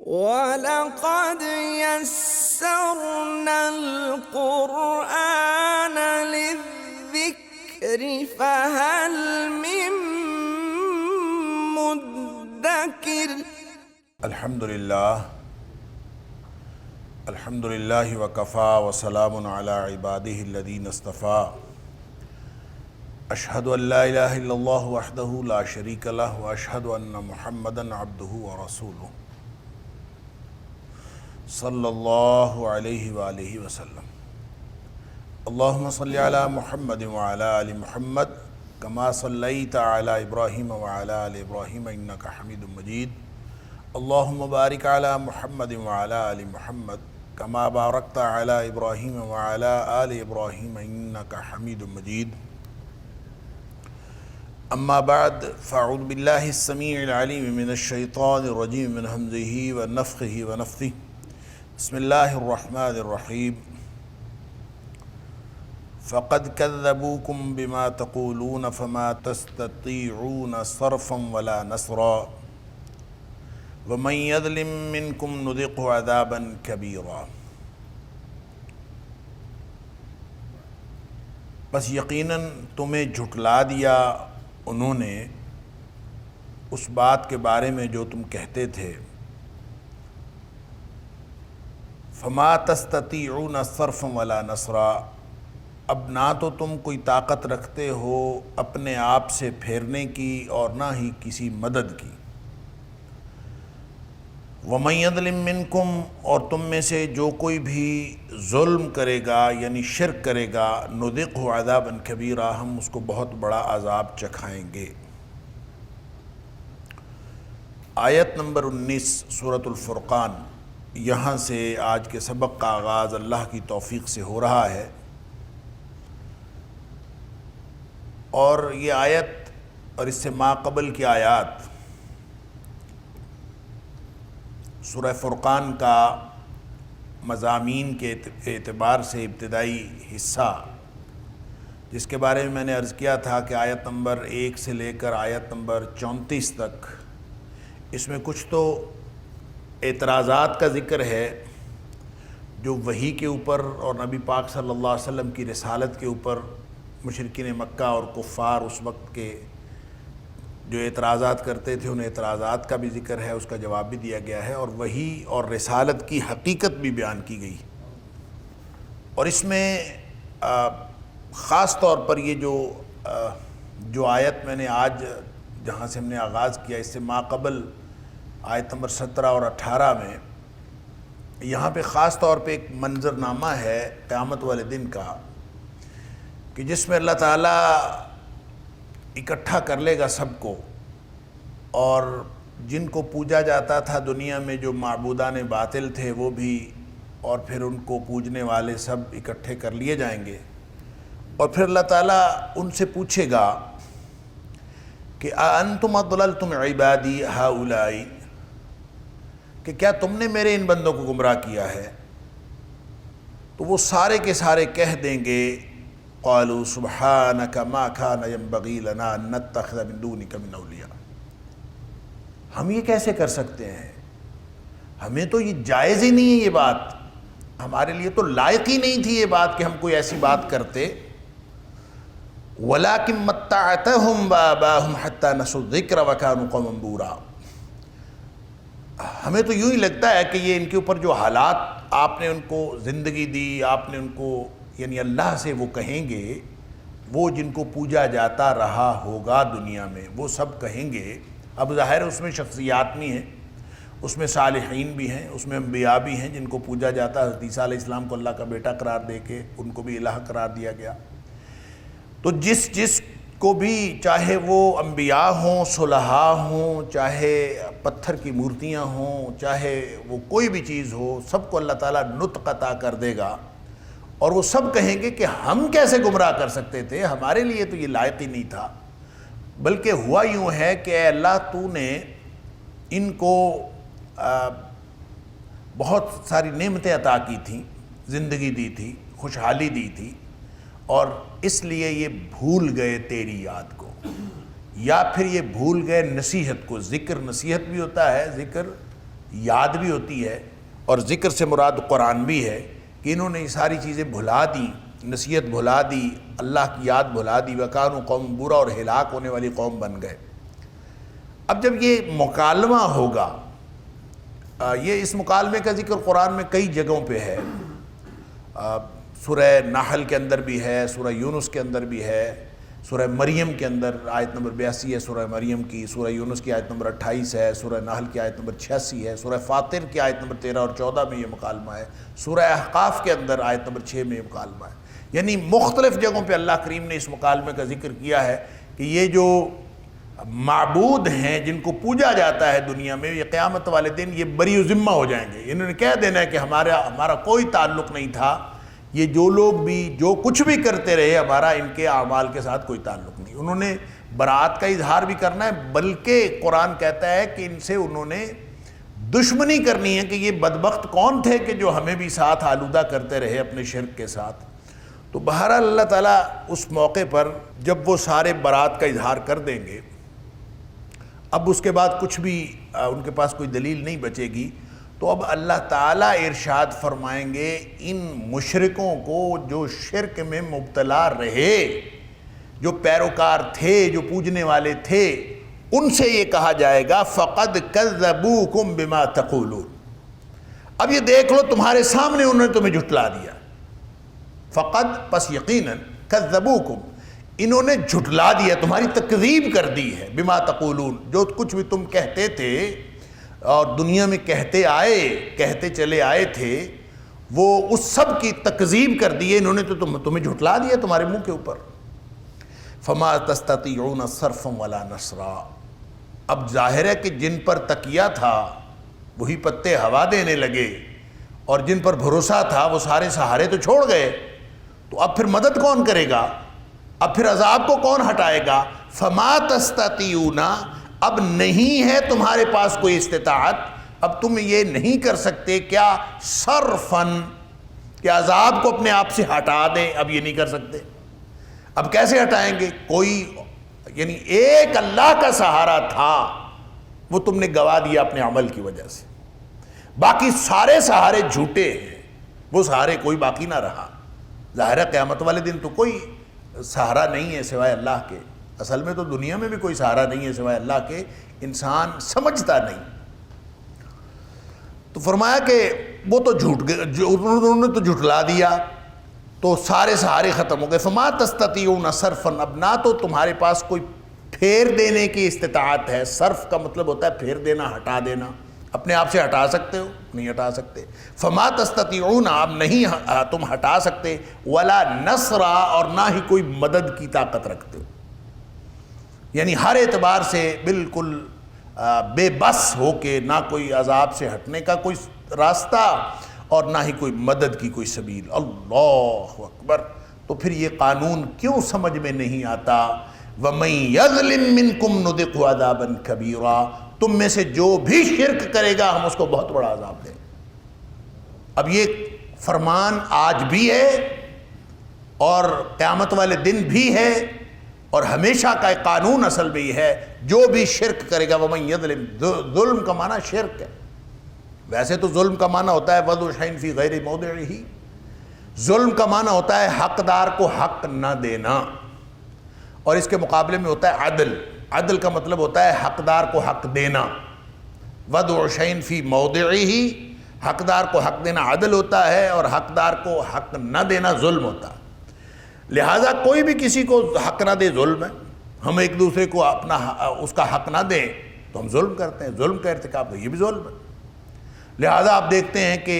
وَلَقَدْ يَسَّرْنَا الْقُرْآنَ لِلذِّكْرِ فَهَلْ مِن مُّدَّكِرٍ۔ الحمدللہ وکفا وسلام علی عبادہ الذین اصطفیٰ۔ اشہد ان لا الہ الا اللہ وحدہ لا شریک لہ واشہد ان محمدًا عبدہ ورسولہ صلی اللہ علیہ وآلہ وسلم۔ اللہم صلی علی محمد وعلی آل محمد کما صلیت علی ابراہیم وعلی آل ابراہیم انکا حمید مجید۔ اللہم بارک علی محمد وعلی آل محمد کما بارکت علی ابراہیم وعلی آل ابراہیم انکا حمید مجید۔ اما بعد فاعوذ باللہ السمیع العلیم من الشیطان الرجیم من ہمزہ ونفخہ ونفثہ۔ بسم اللہ الرحمن الرحیم۔ فقد كذبوكم بما تقولون فما تستطيعون صرفا ولا نصرا ومن يظلم منكم نذقه عذابا كبيرا۔ بس یقیناً تمہیں جھٹلا دیا انہوں نے اس بات کے بارے میں جو تم کہتے تھے۔ فما تستطيعون صرفا ولا نصرا، اب نہ تو تم کوئی طاقت رکھتے ہو اپنے آپ سے پھیرنے کی اور نہ ہی کسی مدد کی۔ وَمَن يَظْلِم مِّنكُمْ، اور تم میں سے جو کوئی بھی ظلم کرے گا یعنی شرک کرے گا، نُذِقْهُ عَذَابًا كَبِيرًا، ہم اس کو بہت بڑا عذاب چکھائیں گے۔ آیت نمبر 19 سورۃ الفرقان، یہاں سے آج کے سبق کا آغاز اللہ کی توفیق سے ہو رہا ہے، اور یہ آیت اور اس سے ما قبل کی آیات سورہ فرقان کا مضامین کے اعتبار سے ابتدائی حصہ، جس کے بارے میں نے عرض کیا تھا کہ آیت نمبر 1 سے لے کر آیت نمبر 34 تک اس میں کچھ تو اعتراضات کا ذکر ہے جو وحی کے اوپر اور نبی پاک صلی اللہ علیہ وسلم کی رسالت کے اوپر مشرکین مکہ اور کفار اس وقت کے جو اعتراضات کرتے تھے ان اعتراضات کا بھی ذکر ہے، اس کا جواب بھی دیا گیا ہے، اور وحی اور رسالت کی حقیقت بھی بیان کی گئی۔ اور اس میں خاص طور پر یہ جو آیت میں نے آج جہاں سے ہم نے آغاز کیا، اس سے ما قبل آیت نمبر 17 اور 18 میں یہاں پہ خاص طور پہ ایک منظرنامہ ہے قیامت والے دن کا، کہ جس میں اللہ تعالیٰ اکٹھا کر لے گا سب کو، اور جن کو پوجا جاتا تھا دنیا میں جو معبودان باطل تھے وہ بھی، اور پھر ان کو پوجنے والے سب اکٹھے کر لیے جائیں گے، اور پھر اللہ تعالیٰ ان سے پوچھے گا کہ اَأَنْتُمْ أَضْلَلْتُمْ عِبَادِي هَؤُلَاءِ، کہ کیا تم نے میرے ان بندوں کو گمراہ کیا ہے؟ تو وہ سارے کے سارے کہہ دیں گے قالوا سبحانك ما كان ينبغي لنا ان نتخذ من دونك من اولیاء، ہم یہ کیسے کر سکتے ہیں، ہمیں تو یہ جائز ہی نہیں ہے، یہ بات ہمارے لیے تو لائق ہی نہیں تھی یہ بات کہ ہم کوئی ایسی بات کرتے۔ ولكن متعتهم وآباءهم حتى نسوا الذکر وكانوا قوما بورا، ہمیں تو یوں ہی لگتا ہے کہ یہ ان کے اوپر جو حالات آپ نے ان کو زندگی دی، آپ نے ان کو یعنی اللہ سے وہ کہیں گے، وہ جن کو پوجا جاتا رہا ہوگا دنیا میں وہ سب کہیں گے۔ اب ظاہر ہے اس میں شخصیات بھی ہیں، اس میں صالحین بھی ہیں، اس میں انبیاء بھی ہیں جن کو پوجا جاتا۔ حضرت عیسیٰ علیہ السلام کو اللہ کا بیٹا قرار دے کے ان کو بھی الہ قرار دیا گیا۔ تو جس کو بھی، چاہے وہ انبیاء ہوں، صلحاء ہوں، چاہے پتھر کی مورتیاں ہوں، چاہے وہ کوئی بھی چیز ہو، سب کو اللہ تعالیٰ نطق عطا کر دے گا، اور وہ سب کہیں گے کہ ہم کیسے گمراہ کر سکتے تھے، ہمارے لیے تو یہ لائق ہی نہیں تھا۔ بلکہ ہوا یوں ہے کہ اے اللہ تو نے ان کو بہت ساری نعمتیں عطا کی تھیں، زندگی دی تھی، خوشحالی دی تھی، اور اس لیے یہ بھول گئے تیری یاد کو، یا پھر یہ بھول گئے نصیحت کو۔ ذکر نصیحت بھی ہوتا ہے، ذکر یاد بھی ہوتی ہے، اور ذکر سے مراد قرآن بھی ہے کہ انہوں نے یہ ساری چیزیں بھلا دی، نصیحت بھلا دی، اللہ کی یاد بھلا دی، وَكَانُوا قوم برا اور ہلاک ہونے والی قوم بن گئے۔ اب جب یہ مکالمہ ہوگا، یہ اس مکالمے کا ذکر قرآن میں کئی جگہوں پہ ہے، سورہ نحل کے اندر بھی ہے، سورہ یونس کے اندر بھی ہے، سورہ مریم کے اندر آیت نمبر 82 ہے سورہ مریم کی، سورہ یونس کی آیت نمبر 28 ہے، سورہ نحل کی آیت نمبر 86 ہے، سورہ فاطر کی آیت نمبر 13 اور 14 میں یہ مکالمہ ہے، سورہ احقاف کے اندر آیت نمبر 6 میں یہ مکالمہ ہے۔ یعنی مختلف جگہوں پہ اللہ کریم نے اس مکالمے کا ذکر کیا ہے کہ یہ جو معبود ہیں جن کو پوجا جاتا ہے دنیا میں، یہ قیامت والے دن یہ بری و ذمہ ہو جائیں گے، انہوں نے کہہ دینا ہے کہ ہمارا کوئی تعلق نہیں تھا، یہ جو لوگ بھی جو کچھ بھی کرتے رہے ہمارا ان کے اعمال کے ساتھ کوئی تعلق نہیں۔ انہوں نے برات کا اظہار بھی کرنا ہے، بلکہ قرآن کہتا ہے کہ ان سے انہوں نے دشمنی کرنی ہے کہ یہ بدبخت کون تھے کہ جو ہمیں بھی ساتھ آلودہ کرتے رہے اپنے شرک کے ساتھ۔ تو بہرحال اللہ تعالیٰ اس موقع پر جب وہ سارے برات کا اظہار کر دیں گے، اب اس کے بعد کچھ بھی ان کے پاس کوئی دلیل نہیں بچے گی، تو اب اللہ تعالیٰ ارشاد فرمائیں گے ان مشرکوں کو جو شرک میں مبتلا رہے، جو پیروکار تھے، جو پوجنے والے تھے، ان سے یہ کہا جائے گا فَقَدْ كَذَّبُوكُمْ بِمَا تَقُولُونَ، اب یہ دیکھ لو تمہارے سامنے انہوں نے تمہیں جھٹلا دیا۔ فقد پس یقیناً کذبوکم، انہوں نے جھٹلا دیا، تمہاری تکذیب کر دی ہے، بما تقولون، جو کچھ بھی تم کہتے تھے اور دنیا میں کہتے چلے آئے تھے، وہ اس سب کی تکذیب کر دی ہے انہوں نے، تو تمہیں جھٹلا دیا تمہارے منہ کے اوپر۔ فما تستطيعون صرفا ولا نصرا، اب ظاہر ہے کہ جن پر تکیہ تھا وہی پتے ہوا دینے لگے، اور جن پر بھروسہ تھا وہ سارے سہارے تو چھوڑ گئے، تو اب پھر مدد کون کرے گا؟ اب پھر عذاب کو کون ہٹائے گا؟ فما تستطيعون، اب نہیں ہے تمہارے پاس کوئی استطاعت، اب تم یہ نہیں کر سکتے کیا صرفاً کہ عذاب کو اپنے آپ سے ہٹا دیں، اب یہ نہیں کر سکتے۔ اب کیسے ہٹائیں گے؟ کوئی یعنی ایک اللہ کا سہارا تھا، وہ تم نے گوا دیا اپنے عمل کی وجہ سے، باقی سارے سہارے جھوٹے ہیں، وہ سہارے کوئی باقی نہ رہا۔ ظاہر ہے قیامت والے دن تو کوئی سہارا نہیں ہے سوائے اللہ کے، اصل میں تو دنیا میں بھی کوئی سہارا نہیں ہے سوائے اللہ کے، انسان سمجھتا نہیں۔ تو فرمایا کہ وہ تو انہوں نے تو جھٹلا دیا، تو سارے سہارے ختم ہو گئے۔ فما تستطيعون صرفا، اب نہ تو تمہارے پاس کوئی پھیر دینے کی استطاعت ہے، صرف کا مطلب ہوتا ہے پھیر دینا، ہٹا دینا، اپنے آپ سے ہٹا سکتے ہو؟ نہیں ہٹا سکتے۔ فما تستطيعون، اب نہیں تم ہٹا سکتے، ولا نصرا، اور نہ ہی کوئی مدد کی طاقت رکھتے ہو، یعنی ہر اعتبار سے بالکل بے بس ہو کے، نہ کوئی عذاب سے ہٹنے کا کوئی راستہ اور نہ ہی کوئی مدد کی کوئی سبیل۔ اللہ اکبر! تو پھر یہ قانون کیوں سمجھ میں نہیں آتا؟ وَمَن يَظْلِم مِّنكُمْ نُذِقْهُ عَذَابًا كَبِيرًا، تم میں سے جو بھی شرک کرے گا ہم اس کو بہت بڑا عذاب دیں۔ اب یہ فرمان آج بھی ہے اور قیامت والے دن بھی ہے، اور ہمیشہ کا ایک قانون اصل میں یہ ہے، جو بھی شرک کرے گا وَمَن يَظْلِم، ظلم کا معنی شرک ہے۔ ویسے تو ظلم کا معنی ہوتا ہے وَضْعُ شَيْءٍ فِي غَيْرِ مَوْضِعِهِ، ظلم کا معنی ہوتا ہے حقدار کو حق نہ دینا، اور اس کے مقابلے میں ہوتا ہے عدل۔ عدل کا مطلب ہوتا ہے حقدار کو حق دینا۔ وَضْعُ شَيْءٍ فِي مَوْضِعِهِ، حقدار کو حق دینا عدل ہوتا ہے، اور حقدار کو حق نہ دینا ظلم ہوتا ہے۔ لہٰذا کوئی بھی کسی کو حق نہ دے ظلم ہے، ہم ایک دوسرے کو اپنا اس کا حق نہ دیں تو ہم ظلم کرتے ہیں، ظلم کا ارتکاب تو یہ بھی ظلم ہے۔ لہٰذا آپ دیکھتے ہیں کہ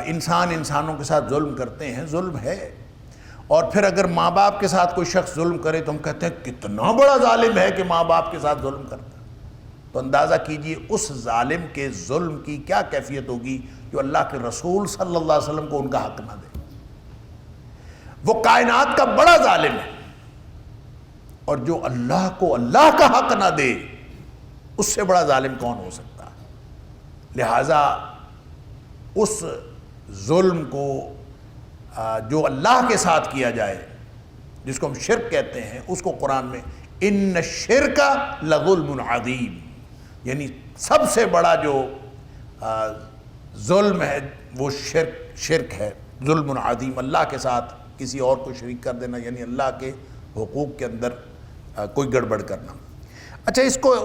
انسان انسانوں کے ساتھ ظلم کرتے ہیں، ظلم ہے۔ اور پھر اگر ماں باپ کے ساتھ کوئی شخص ظلم کرے تو ہم کہتے ہیں کتنا بڑا ظالم ہے کہ ماں باپ کے ساتھ ظلم کرتا ہے۔ تو اندازہ کیجئے اس ظالم کے ظلم کی کیا کیفیت ہوگی جو اللہ کے رسول صلی اللہ علیہ وسلم کو ان کا حق نہ دے۔ وہ کائنات کا بڑا ظالم ہے، اور جو اللہ کو اللہ کا حق نہ دے اس سے بڑا ظالم کون ہو سکتا ہے؟ لہٰذا اس ظلم کو جو اللہ کے ساتھ کیا جائے، جس کو ہم شرک کہتے ہیں، اس کو قرآن میں ان الشرک لظلم عظیم، یعنی سب سے بڑا جو ظلم ہے وہ شرک ہے، ظلم عظیم، اللہ کے ساتھ کسی اور کو شریک کر دینا، یعنی اللہ کے حقوق کے اندر کوئی گڑبڑ کرنا۔ اچھا، اس کو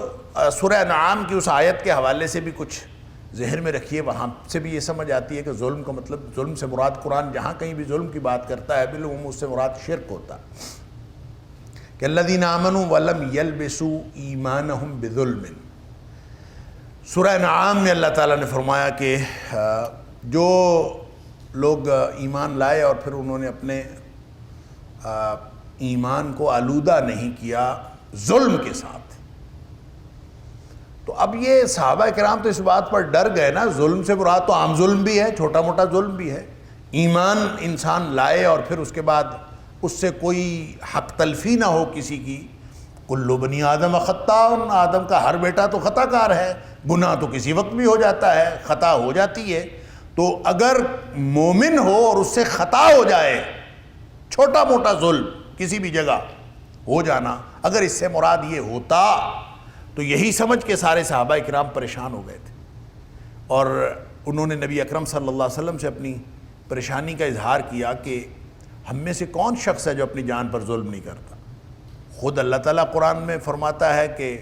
سورہ انعام کی اس آیت کے حوالے سے بھی کچھ ذہن میں رکھیے، وہاں سے بھی یہ سمجھ آتی ہے کہ ظلم کا مطلب، ظلم سے مراد قرآن جہاں کہیں بھی ظلم کی بات کرتا ہے بالعموم اس سے مراد شرک ہوتا ہے کہ الذین آمنوا ولم یلبسوا ایمانہم بظلم۔ سورہ انعام میں اللہ تعالیٰ نے فرمایا کہ جو لوگ ایمان لائے اور پھر انہوں نے اپنے ایمان کو آلودہ نہیں کیا ظلم کے ساتھ، تو اب یہ صحابہ کرام تو اس بات پر ڈر گئے نا، ظلم سے مراد تو عام ظلم بھی ہے، چھوٹا موٹا ظلم بھی ہے، ایمان انسان لائے اور پھر اس کے بعد اس سے کوئی حق تلفی نہ ہو کسی کی۔ کل بنی آدم خطاء، آدم کا ہر بیٹا تو خطا کار ہے، گناہ تو کسی وقت بھی ہو جاتا ہے، خطا ہو جاتی ہے، تو اگر مومن ہو اور اس سے خطا ہو جائے، چھوٹا موٹا ظلم کسی بھی جگہ ہو جانا، اگر اس سے مراد یہ ہوتا تو یہی سمجھ کے سارے صحابہ کرام پریشان ہو گئے تھے، اور انہوں نے نبی اکرم صلی اللہ علیہ وسلم سے اپنی پریشانی کا اظہار کیا کہ ہم میں سے کون شخص ہے جو اپنی جان پر ظلم نہیں کرتا۔ خود اللہ تعالیٰ قرآن میں فرماتا ہے کہ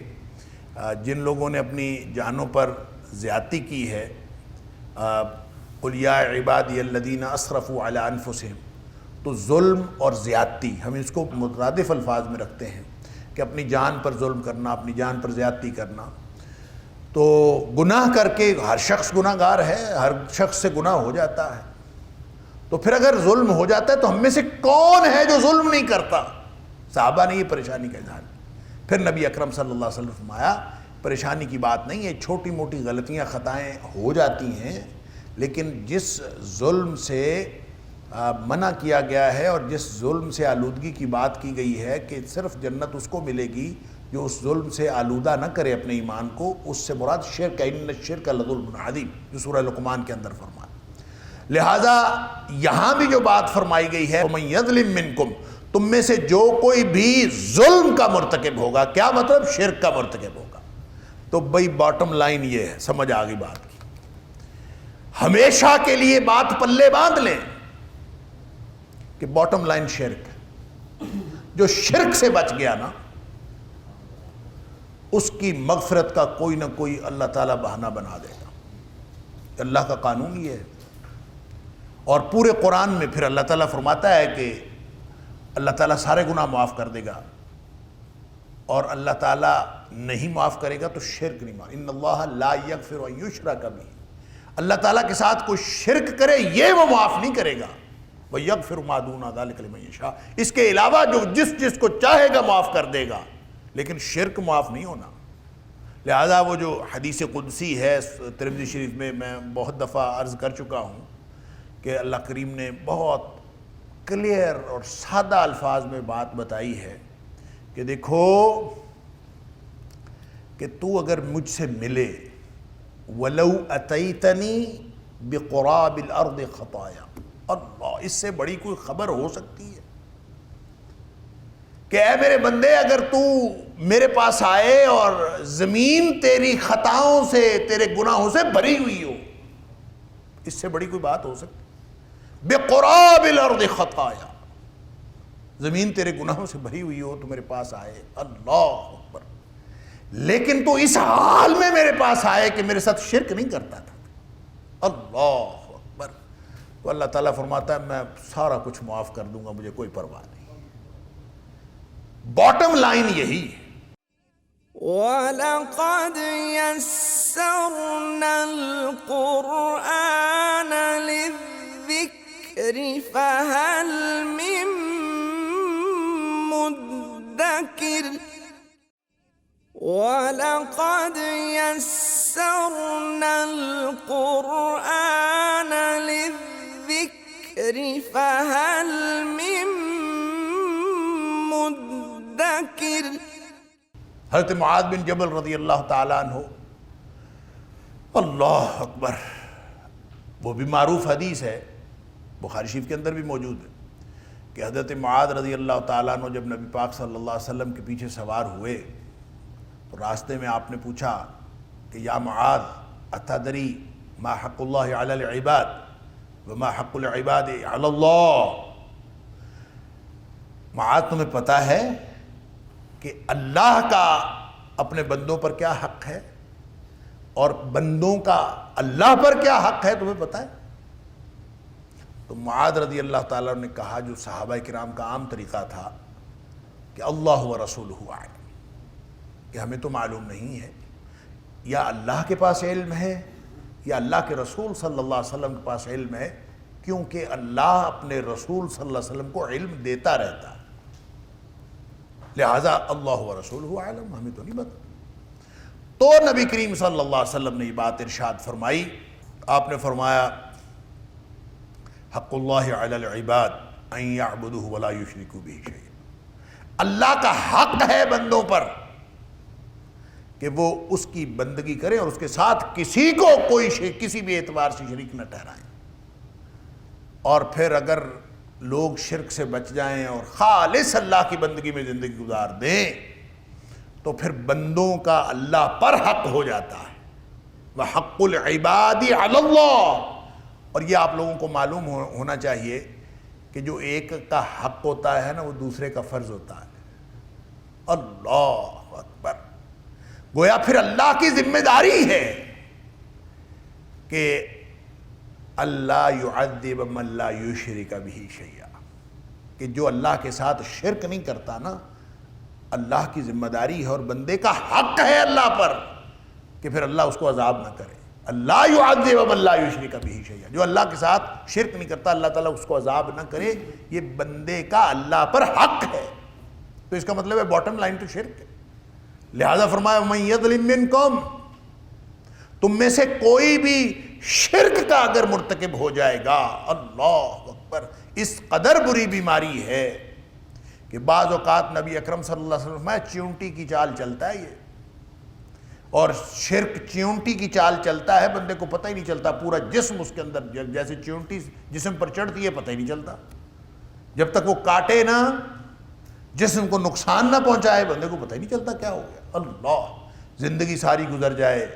جن لوگوں نے اپنی جانوں پر زیادتی کی ہے، قل یا عبادی الذین اسرفوا علی انفسہم، تو ظلم اور زیادتی ہم اس کو مترادف الفاظ میں رکھتے ہیں کہ اپنی جان پر ظلم کرنا، اپنی جان پر زیادتی کرنا، تو گناہ کر کے ہر شخص گناہ گار ہے، ہر شخص سے گناہ ہو جاتا ہے، تو پھر اگر ظلم ہو جاتا ہے تو ہم میں سے کون ہے جو ظلم نہیں کرتا؟ صحابہ نے یہ پریشانی کا اظہار کیا۔ پھر نبی اکرم صلی اللہ علیہ وسلم فرمایا پریشانی کی بات نہیں ہے، چھوٹی موٹی غلطیاں خطائیں ہو جاتی ہیں، لیکن جس ظلم سے منع کیا گیا ہے اور جس ظلم سے آلودگی کی بات کی گئی ہے کہ صرف جنت اس کو ملے گی جو اس ظلم سے آلودہ نہ کرے اپنے ایمان کو، اس سے مراد شرک ہے، ان الشرک لظلم عظیم، جو سورہ لقمان کے اندر فرمایا۔ لہٰذا یہاں بھی جو بات فرمائی گئی ہے وَمَن يَظْلِم مِّنكُمْ، تم میں سے جو کوئی بھی ظلم کا مرتکب ہوگا، کیا مطلب؟ شرک کا مرتکب ہوگا۔ تو بھئی باٹم لائن یہ ہے، سمجھ آگئی بات کی، ہمیشہ کے لیے بات پلے باندھ لیں کہ باٹم لائن شرک ہے۔ جو شرک سے بچ گیا نا، اس کی مغفرت کا کوئی نہ کوئی اللہ تعالیٰ بہانہ بنا دے گا، اللہ کا قانون یہ ہے۔ اور پورے قرآن میں پھر اللہ تعالیٰ فرماتا ہے کہ اللہ تعالیٰ سارے گناہ معاف کر دے گا، اور اللہ تعالیٰ نہیں معاف کرے گا تو شرک نہیں معاف۔ ان اللہ لا یغفر ان یشرک بہ، اللہ تعالیٰ کے ساتھ کوئی شرک کرے یہ وہ معاف نہیں کرے گا۔ وَيَغْفِرُ مَا دُونَ ذَلِكَ لِمَن يَشَاءُ، اس کے علاوہ جو جس کو چاہے گا معاف کر دے گا، لیکن شرک معاف نہیں ہونا۔ لہذا وہ جو حدیث قدسی ہے ترمذی شریف میں بہت دفعہ عرض کر چکا ہوں کہ اللہ کریم نے بہت کلیئر اور سادہ الفاظ میں بات بتائی ہے کہ دیکھو کہ تو اگر مجھ سے ملے وَلَوْ أَتَيْتَنِي بِقُرَابِ الْأَرْضِ خَطَايَا، اللہ، اس سے بڑی کوئی خبر ہو سکتی ہے کہ اے میرے بندے اگر تو میرے پاس آئے اور زمین تیری خطاؤں سے، تیرے گناہوں سے بھری ہوئی ہو، اس سے بڑی کوئی بات ہو سکتی؟ بِقُرَابِ الْأَرْضِ خَطَايَا، زمین تیرے گناہوں سے بھری ہوئی ہو تو میرے پاس آئے، اللہ اکبر، لیکن تو اس حال میں میرے پاس آئے کہ میرے ساتھ شرک نہیں کرتا تھا، اللہ اکبر، تو اللہ تعالیٰ فرماتا ہے میں سارا کچھ معاف کر دوں گا، مجھے کوئی پرواہ نہیں۔ باٹم لائن یہی ہے۔ وَلَقَدْ يَسَّرْنَا الْقُرْآنَ لِلذِّكْرِ فَهَلْ مِن مُدَّكِرٍ وَلَقَدْ يَسَّرْنَا الْقُرْآنَ لِلذِّكْرِ فَهَلْ مِن مُدَّكِرٍ۔ حضرت معاذ بن جبل رضی اللہ تعالیٰ عنہ، اللہ اکبر، وہ بھی معروف حدیث ہے، بخاری شریف کے اندر بھی موجود ہے کہ حضرت معاذ رضی اللہ تعالیٰ عنہ جب نبی پاک صلی اللہ علیہ وسلم کے پیچھے سوار ہوئے تو راستے میں آپ نے پوچھا کہ یا معاذ اتدری ما حق اللہ علی العباد وما حق العباد علی اللہ. معاذ تمہیں پتہ ہے کہ اللہ کا اپنے بندوں پر کیا حق ہے اور بندوں کا اللہ پر کیا حق ہے تمہیں پتہ ہے؟ تو معاذ رضی اللہ تعالیٰ نے کہا جو صحابہ کرام کا عام طریقہ تھا کہ اللہ و رسولہ اعلم، کہ ہمیں تو معلوم نہیں ہے، یا اللہ کے پاس علم ہے یا اللہ کے رسول صلی اللہ علیہ وسلم کے پاس علم ہے، کیونکہ اللہ اپنے رسول صلی اللہ علیہ وسلم کو علم دیتا رہتا ہے، لہذا اللہ و رسولہ اعلم، ہمیں تو نہیں پتہ. تو نبی کریم صلی اللہ علیہ وسلم نے یہ بات ارشاد فرمائی. آپ نے فرمایا حق اللہ علی العباد ان یعبدوہ ولا یشرکوا بہ شیئا، اللہ کا حق ہے بندوں پر کہ وہ اس کی بندگی کریں اور اس کے ساتھ کسی کو کوئی کسی بھی اعتبار سے شریک نہ ٹھہرائیں. اور پھر اگر لوگ شرک سے بچ جائیں اور خالص اللہ کی بندگی میں زندگی گزار دیں تو پھر بندوں کا اللہ پر حق ہو جاتا ہے. وحق العباد علی اللہ. اور یہ آپ لوگوں کو معلوم ہونا چاہیے کہ جو ایک کا حق ہوتا ہے نا وہ دوسرے کا فرض ہوتا ہے. اللہ اکبر. گویا پھر اللہ کی ذمہ داری ہے کہ اللہ یعذب من لا یشرک بہ شیئا، کہ جو اللہ کے ساتھ شرک نہیں کرتا نا، اللہ کی ذمہ داری ہے اور بندے کا حق ہے اللہ پر کہ پھر اللہ اس کو عذاب نہ کرے. اللہ یعذب من لا یشرک بہ شیئا، جو اللہ کے ساتھ شرک نہیں کرتا اللہ تعالیٰ اس کو عذاب نہ کرے، یہ بندے کا اللہ پر حق ہے. تو اس کا مطلب ہے باٹم لائن تو شرک ہے. لہذا فرمایا من یظلم منکم، تم میں سے کوئی بھی شرک کا اگر مرتکب ہو جائے گا، اللہ اکبر، اس قدر بری بیماری ہے کہ بعض اوقات نبی اکرم صلی اللہ علیہ وسلم چیونٹی کی چال چلتا ہے یہ، اور شرک چیونٹی کی چال چلتا ہے، بندے کو پتہ ہی نہیں چلتا، پورا جسم اس کے اندر جیسے چیونٹی جسم پر چڑھتی ہے پتہ ہی نہیں چلتا، جب تک وہ کاٹے نہ، جسم کو نقصان نہ پہنچائے، بندے کو پتہ ہی نہیں چلتا کیا ہو گیا. اللہ، زندگی ساری گزر جائے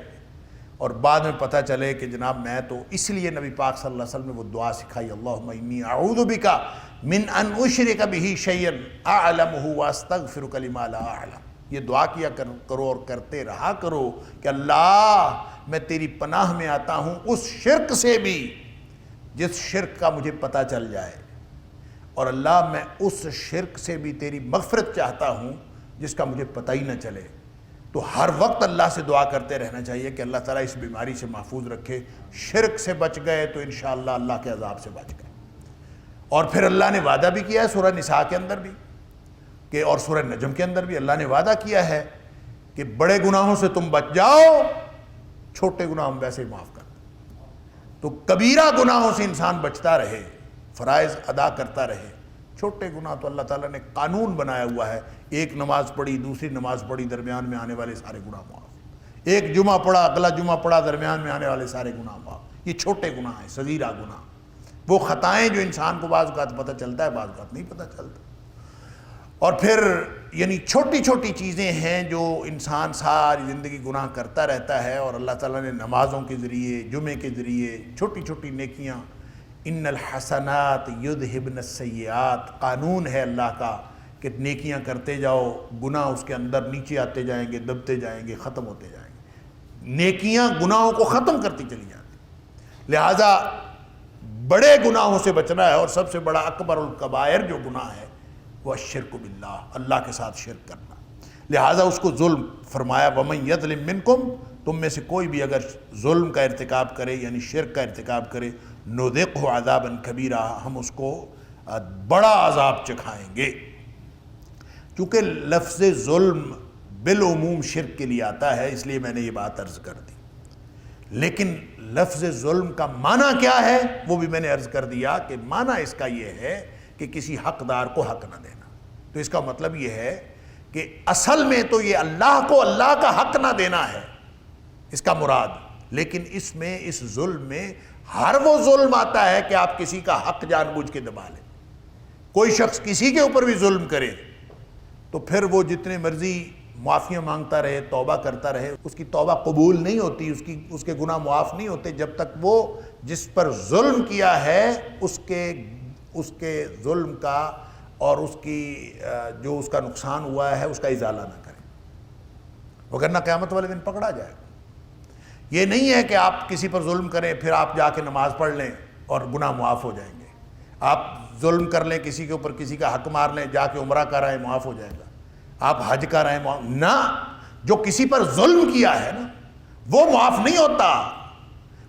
اور بعد میں پتہ چلے کہ جناب میں تو، اس لیے نبی پاک صلی اللہ علیہ وسلم نے وہ دعا سکھائی، اللہم انی اعوذ بک من ان اشرک بہ شیئا اعلمہ واستغفرک لما لا اعلم. یہ دعا کیا کرو اور کرتے رہا کرو کہ اللہ میں تیری پناہ میں آتا ہوں اس شرک سے بھی جس شرک کا مجھے پتہ چل جائے، اور اللہ میں اس شرک سے بھی تیری مغفرت چاہتا ہوں جس کا مجھے پتہ ہی نہ چلے. تو ہر وقت اللہ سے دعا کرتے رہنا چاہیے کہ اللہ تعالیٰ اس بیماری سے محفوظ رکھے. شرک سے بچ گئے تو انشاءاللہ اللہ کے عذاب سے بچ گئے. اور پھر اللہ نے وعدہ بھی کیا ہے سورہ نساء کے اندر بھی کہ، اور سورہ نجم کے اندر بھی اللہ نے وعدہ کیا ہے کہ بڑے گناہوں سے تم بچ جاؤ، چھوٹے گناہ ہم ویسے ہی معاف کر دیں. تو کبیرہ گناہوں سے انسان بچتا رہے، فرائض ادا کرتا رہے. چھوٹے گناہ تو اللہ تعالیٰ نے قانون بنایا ہوا ہے، ایک نماز پڑھی دوسری نماز پڑھی درمیان میں آنے والے سارے گناہ معاف، ایک جمعہ پڑھا اگلا جمعہ پڑھا درمیان میں آنے والے سارے گناہ معاف. یہ چھوٹے گناہ ہیں، صغیرہ گناہ، وہ خطائیں جو انسان کو بعض اوقات پتہ چلتا ہے بعض اوقات نہیں پتہ چلتا. اور پھر یعنی چھوٹی چھوٹی چیزیں ہیں جو انسان ساری زندگی گناہ کرتا رہتا ہے، اور اللہ تعالیٰ نے نمازوں کے ذریعے، جمعے کے ذریعے، چھوٹی چھوٹی نیکیاں، ان الحسنات یذہبن السیئات، قانون ہے اللہ کا کہ نیکیاں کرتے جاؤ، گناہ اس کے اندر نیچے آتے جائیں گے، دبتے جائیں گے، ختم ہوتے جائیں گے. نیکیاں گناہوں کو ختم کرتی چلی جاتی. لہٰذا بڑے گناہوں سے بچنا ہے، اور سب سے بڑا اکبر الکبائر جو گناہ ہے وہ الشرک باللہ، اللہ کے ساتھ شرک کرنا. لہٰذا اس کو ظلم فرمایا، ومن یظلم منکم، تم میں سے کوئی بھی اگر ظلم کا ارتکاب کرے یعنی شرک کا ارتکاب کرے، نذقہ عذابا کبیرا، ہم اس کو بڑا عذاب چکھائیں گے. چونکہ لفظ ظلم بالعموم شرک کے لیے آتا ہے اس لیے میں نے یہ بات عرض کر دی، لیکن لفظ ظلم کا معنی کیا ہے وہ بھی میں نے عرض کر دیا کہ معنی اس کا یہ ہے کہ کسی حقدار کو حق نہ دینا. تو اس کا مطلب یہ ہے کہ اصل میں تو یہ اللہ کو اللہ کا حق نہ دینا ہے اس کا مراد، لیکن اس میں اس ظلم میں ہر وہ ظلم آتا ہے کہ آپ کسی کا حق جان بوجھ کے دبا لیں. کوئی شخص کسی کے اوپر بھی ظلم کرے تو پھر وہ جتنے مرضی معافیاں مانگتا رہے، توبہ کرتا رہے، اس کی توبہ قبول نہیں ہوتی، اس کے گناہ معاف نہیں ہوتے جب تک وہ جس پر ظلم کیا ہے اس کے ظلم کا اور اس کی جو اس کا نقصان ہوا ہے اس کا ازالہ نہ کرے، وگرنہ قیامت والے دن پکڑا جائے گا۔ یہ نہیں ہے کہ آپ کسی پر ظلم کریں پھر آپ جا کے نماز پڑھ لیں اور گناہ معاف ہو جائیں گے، آپ ظلم کر لیں کسی کے اوپر، کسی کا حق مار لیں، جا کے عمرہ کر آئیں معاف ہو جائے گا، آپ حج کر آئیں معاف نہ، جو کسی پر ظلم کیا ہے نا وہ معاف نہیں ہوتا،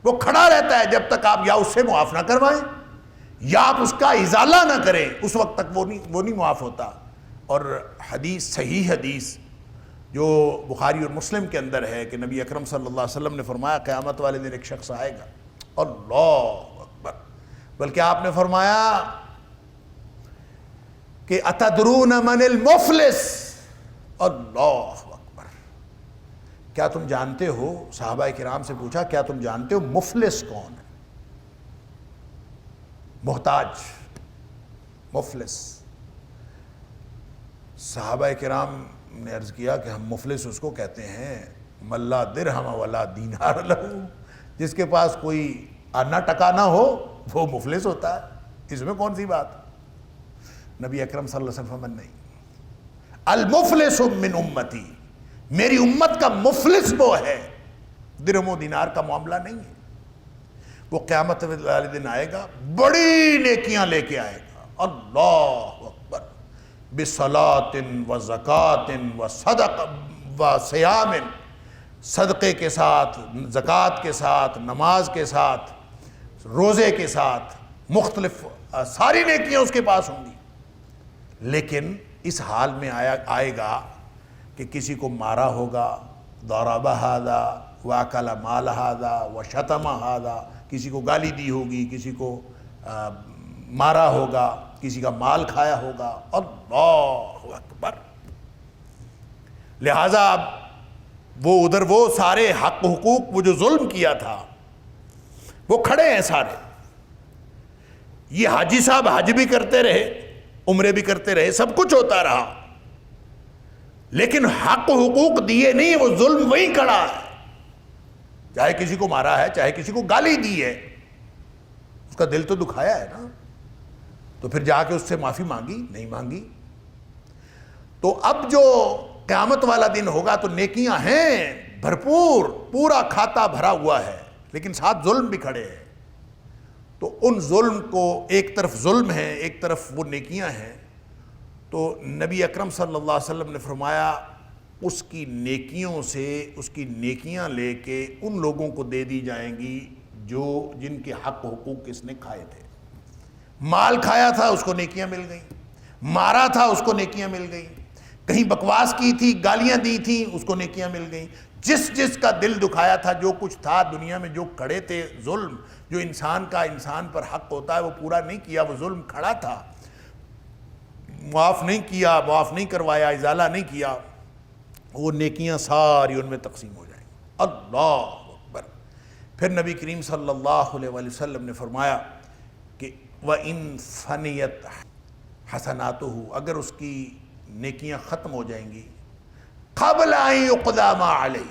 وہ کھڑا رہتا ہے جب تک آپ یا اس سے معاف نہ کروائیں یا آپ اس کا ازالہ نہ کریں، اس وقت تک وہ نہیں معاف ہوتا۔ اور حدیث، صحیح حدیث جو بخاری اور مسلم کے اندر ہے کہ نبی اکرم صلی اللہ علیہ وسلم نے فرمایا قیامت والے دن ایک شخص آئے گا، اللہ اکبر، بلکہ آپ نے فرمایا کہ اتدرون من المفلس، اللہ اکبر، کیا تم جانتے ہو، صحابہ کرام سے پوچھا کیا تم جانتے ہو مفلس کون ہے؟ محتاج، مفلس۔ صحابہ کرام نے عرض کیا کہ ہم مفلس اس کو کہتے ہیں من لا درہم ولا دینار لہ، جس کے پاس کوئی آنا ٹکا نہ ہو وہ مفلس ہوتا ہے، اس میں کون سی بات؟ نبی اکرم صلی اللہ علیہ وسلم فرمایا نہیں، المفلس من امتی، میری امت کا مفلس وہ ہے، درہم و دینار کا معاملہ نہیں ہے، وہ قیامت والے دن آئے گا بڑی نیکیاں لے کے آئے گا، اللہ اکبر، بصلاۃ و زکاۃ و صدق و صیام، صدقے کے ساتھ، زکوٰۃ کے ساتھ، نماز کے ساتھ، روزے کے ساتھ، مختلف ساری نیکیاں اس کے پاس ہوں گی، لیکن اس حال میں آئے گا کہ کسی کو مارا ہوگا، ضرب ھذا واکل مال ھذا وشتم ھذا، کسی کو گالی دی ہوگی، کسی کو مارا ہوگا، کسی کا مال کھایا ہوگا، اللہ اکبر۔ لہذا وہ ادھر وہ سارے حق حقوق، وہ جو ظلم کیا تھا وہ کھڑے ہیں سارے، یہ حاجی صاحب حج بھی کرتے رہے، عمرے بھی کرتے رہے، سب کچھ ہوتا رہا، لیکن حق حقوق دیے نہیں، وہ ظلم وہیں کھڑا ہے، چاہے کسی کو مارا ہے، چاہے کسی کو گالی دی ہے، اس کا دل تو دکھایا ہے نا، تو پھر جا کے اس سے معافی مانگی؟ نہیں مانگی۔ تو اب جو قیامت والا دن ہوگا تو نیکیاں ہیں بھرپور، پورا کھاتا بھرا ہوا ہے، لیکن ساتھ ظلم بھی کھڑے ہیں، تو ان ظلم کو، ایک طرف ظلم ہے ایک طرف وہ نیکیاں ہیں، تو نبی اکرم صلی اللہ علیہ وسلم نے فرمایا اس کی نیکیوں سے، اس کی نیکیاں لے کے ان لوگوں کو دے دی جائیں گی جن کے حق حقوق اس نے کھائے تھے، مال کھایا تھا اس کو نیکیاں مل گئیں، مارا تھا اس کو نیکیاں مل گئیں، کہیں بکواس کی تھی، گالیاں دی تھیں، اس کو نیکیاں مل گئیں، جس کا دل دکھایا تھا، جو کچھ تھا دنیا میں جو کھڑے تھے، ظلم جو انسان پر حق ہوتا ہے وہ پورا نہیں کیا، وہ ظلم کھڑا تھا، معاف نہیں کیا، معاف نہیں کروایا، ازالہ نہیں کیا، وہ نیکیاں ساری ان میں تقسیم ہو جائیں گی، اللہ اکبر۔ پھر نبی کریم صلی اللہ علیہ وآلہ وسلم نے فرمایا کہ وَإِن فَنِيَتْ حَسَنَاتُهُ، اگر اس کی نیکیاں ختم ہو جائیں گی، قَبْلَ أَن يُقْضَىٰ مَا عَلَيْهِ،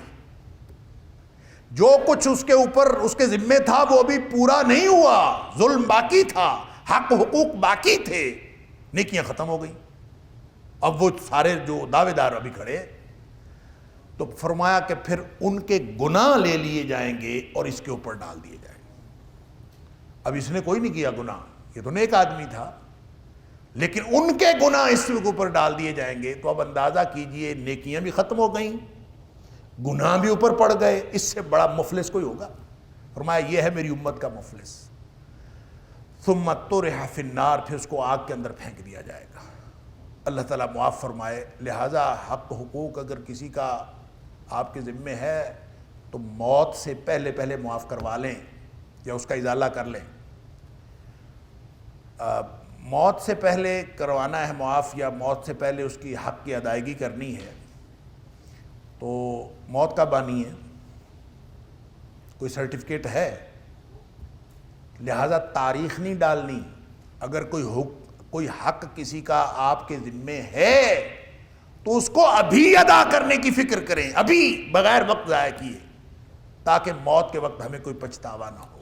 جو کچھ اس کے اوپر اس کے ذمے تھا وہ ابھی پورا نہیں ہوا، ظلم باقی تھا، حق حقوق باقی تھے، نیکیاں ختم ہو گئیں، اب وہ سارے جو دعوے دار ابھی کھڑے، تو فرمایا کہ پھر ان کے گناہ لے لیے جائیں گے اور اس کے اوپر ڈال دیے جائیں گے۔ اب اس نے کوئی نہیں کیا گناہ، یہ تو نیک آدمی تھا، لیکن ان کے گناہ اس کے اوپر ڈال دیے جائیں گے، تو اب اندازہ کیجئے نیکیاں بھی ختم ہو گئیں، گناہ بھی اوپر پڑ گئے، اس سے بڑا مفلس کوئی ہوگا؟ فرمایا یہ ہے میری امت کا مفلس۔ ثم طرح فی النار، پھر اس کو آگ کے اندر پھینک دیا جائے گا، اللہ تعالیٰ معاف فرمائے۔ لہٰذا حق حقوق اگر کسی کا آپ کے ذمے ہے تو موت سے پہلے معاف کروا لیں یا اس کا ازالہ کر لیں۔ موت سے پہلے کروانا ہے معاف یا موت سے پہلے اس کی حق کی ادائیگی کرنی ہے، تو موت کا بانی ہے، کوئی سرٹیفکیٹ ہے، لہذا تاریخ نہیں ڈالنی۔ اگر کوئی حق کسی کا آپ کے ذمے ہے تو اس کو ابھی ادا کرنے کی فکر کریں، ابھی، بغیر وقت ضائع کیے، تاکہ موت کے وقت ہمیں کوئی پچھتاوا نہ ہو۔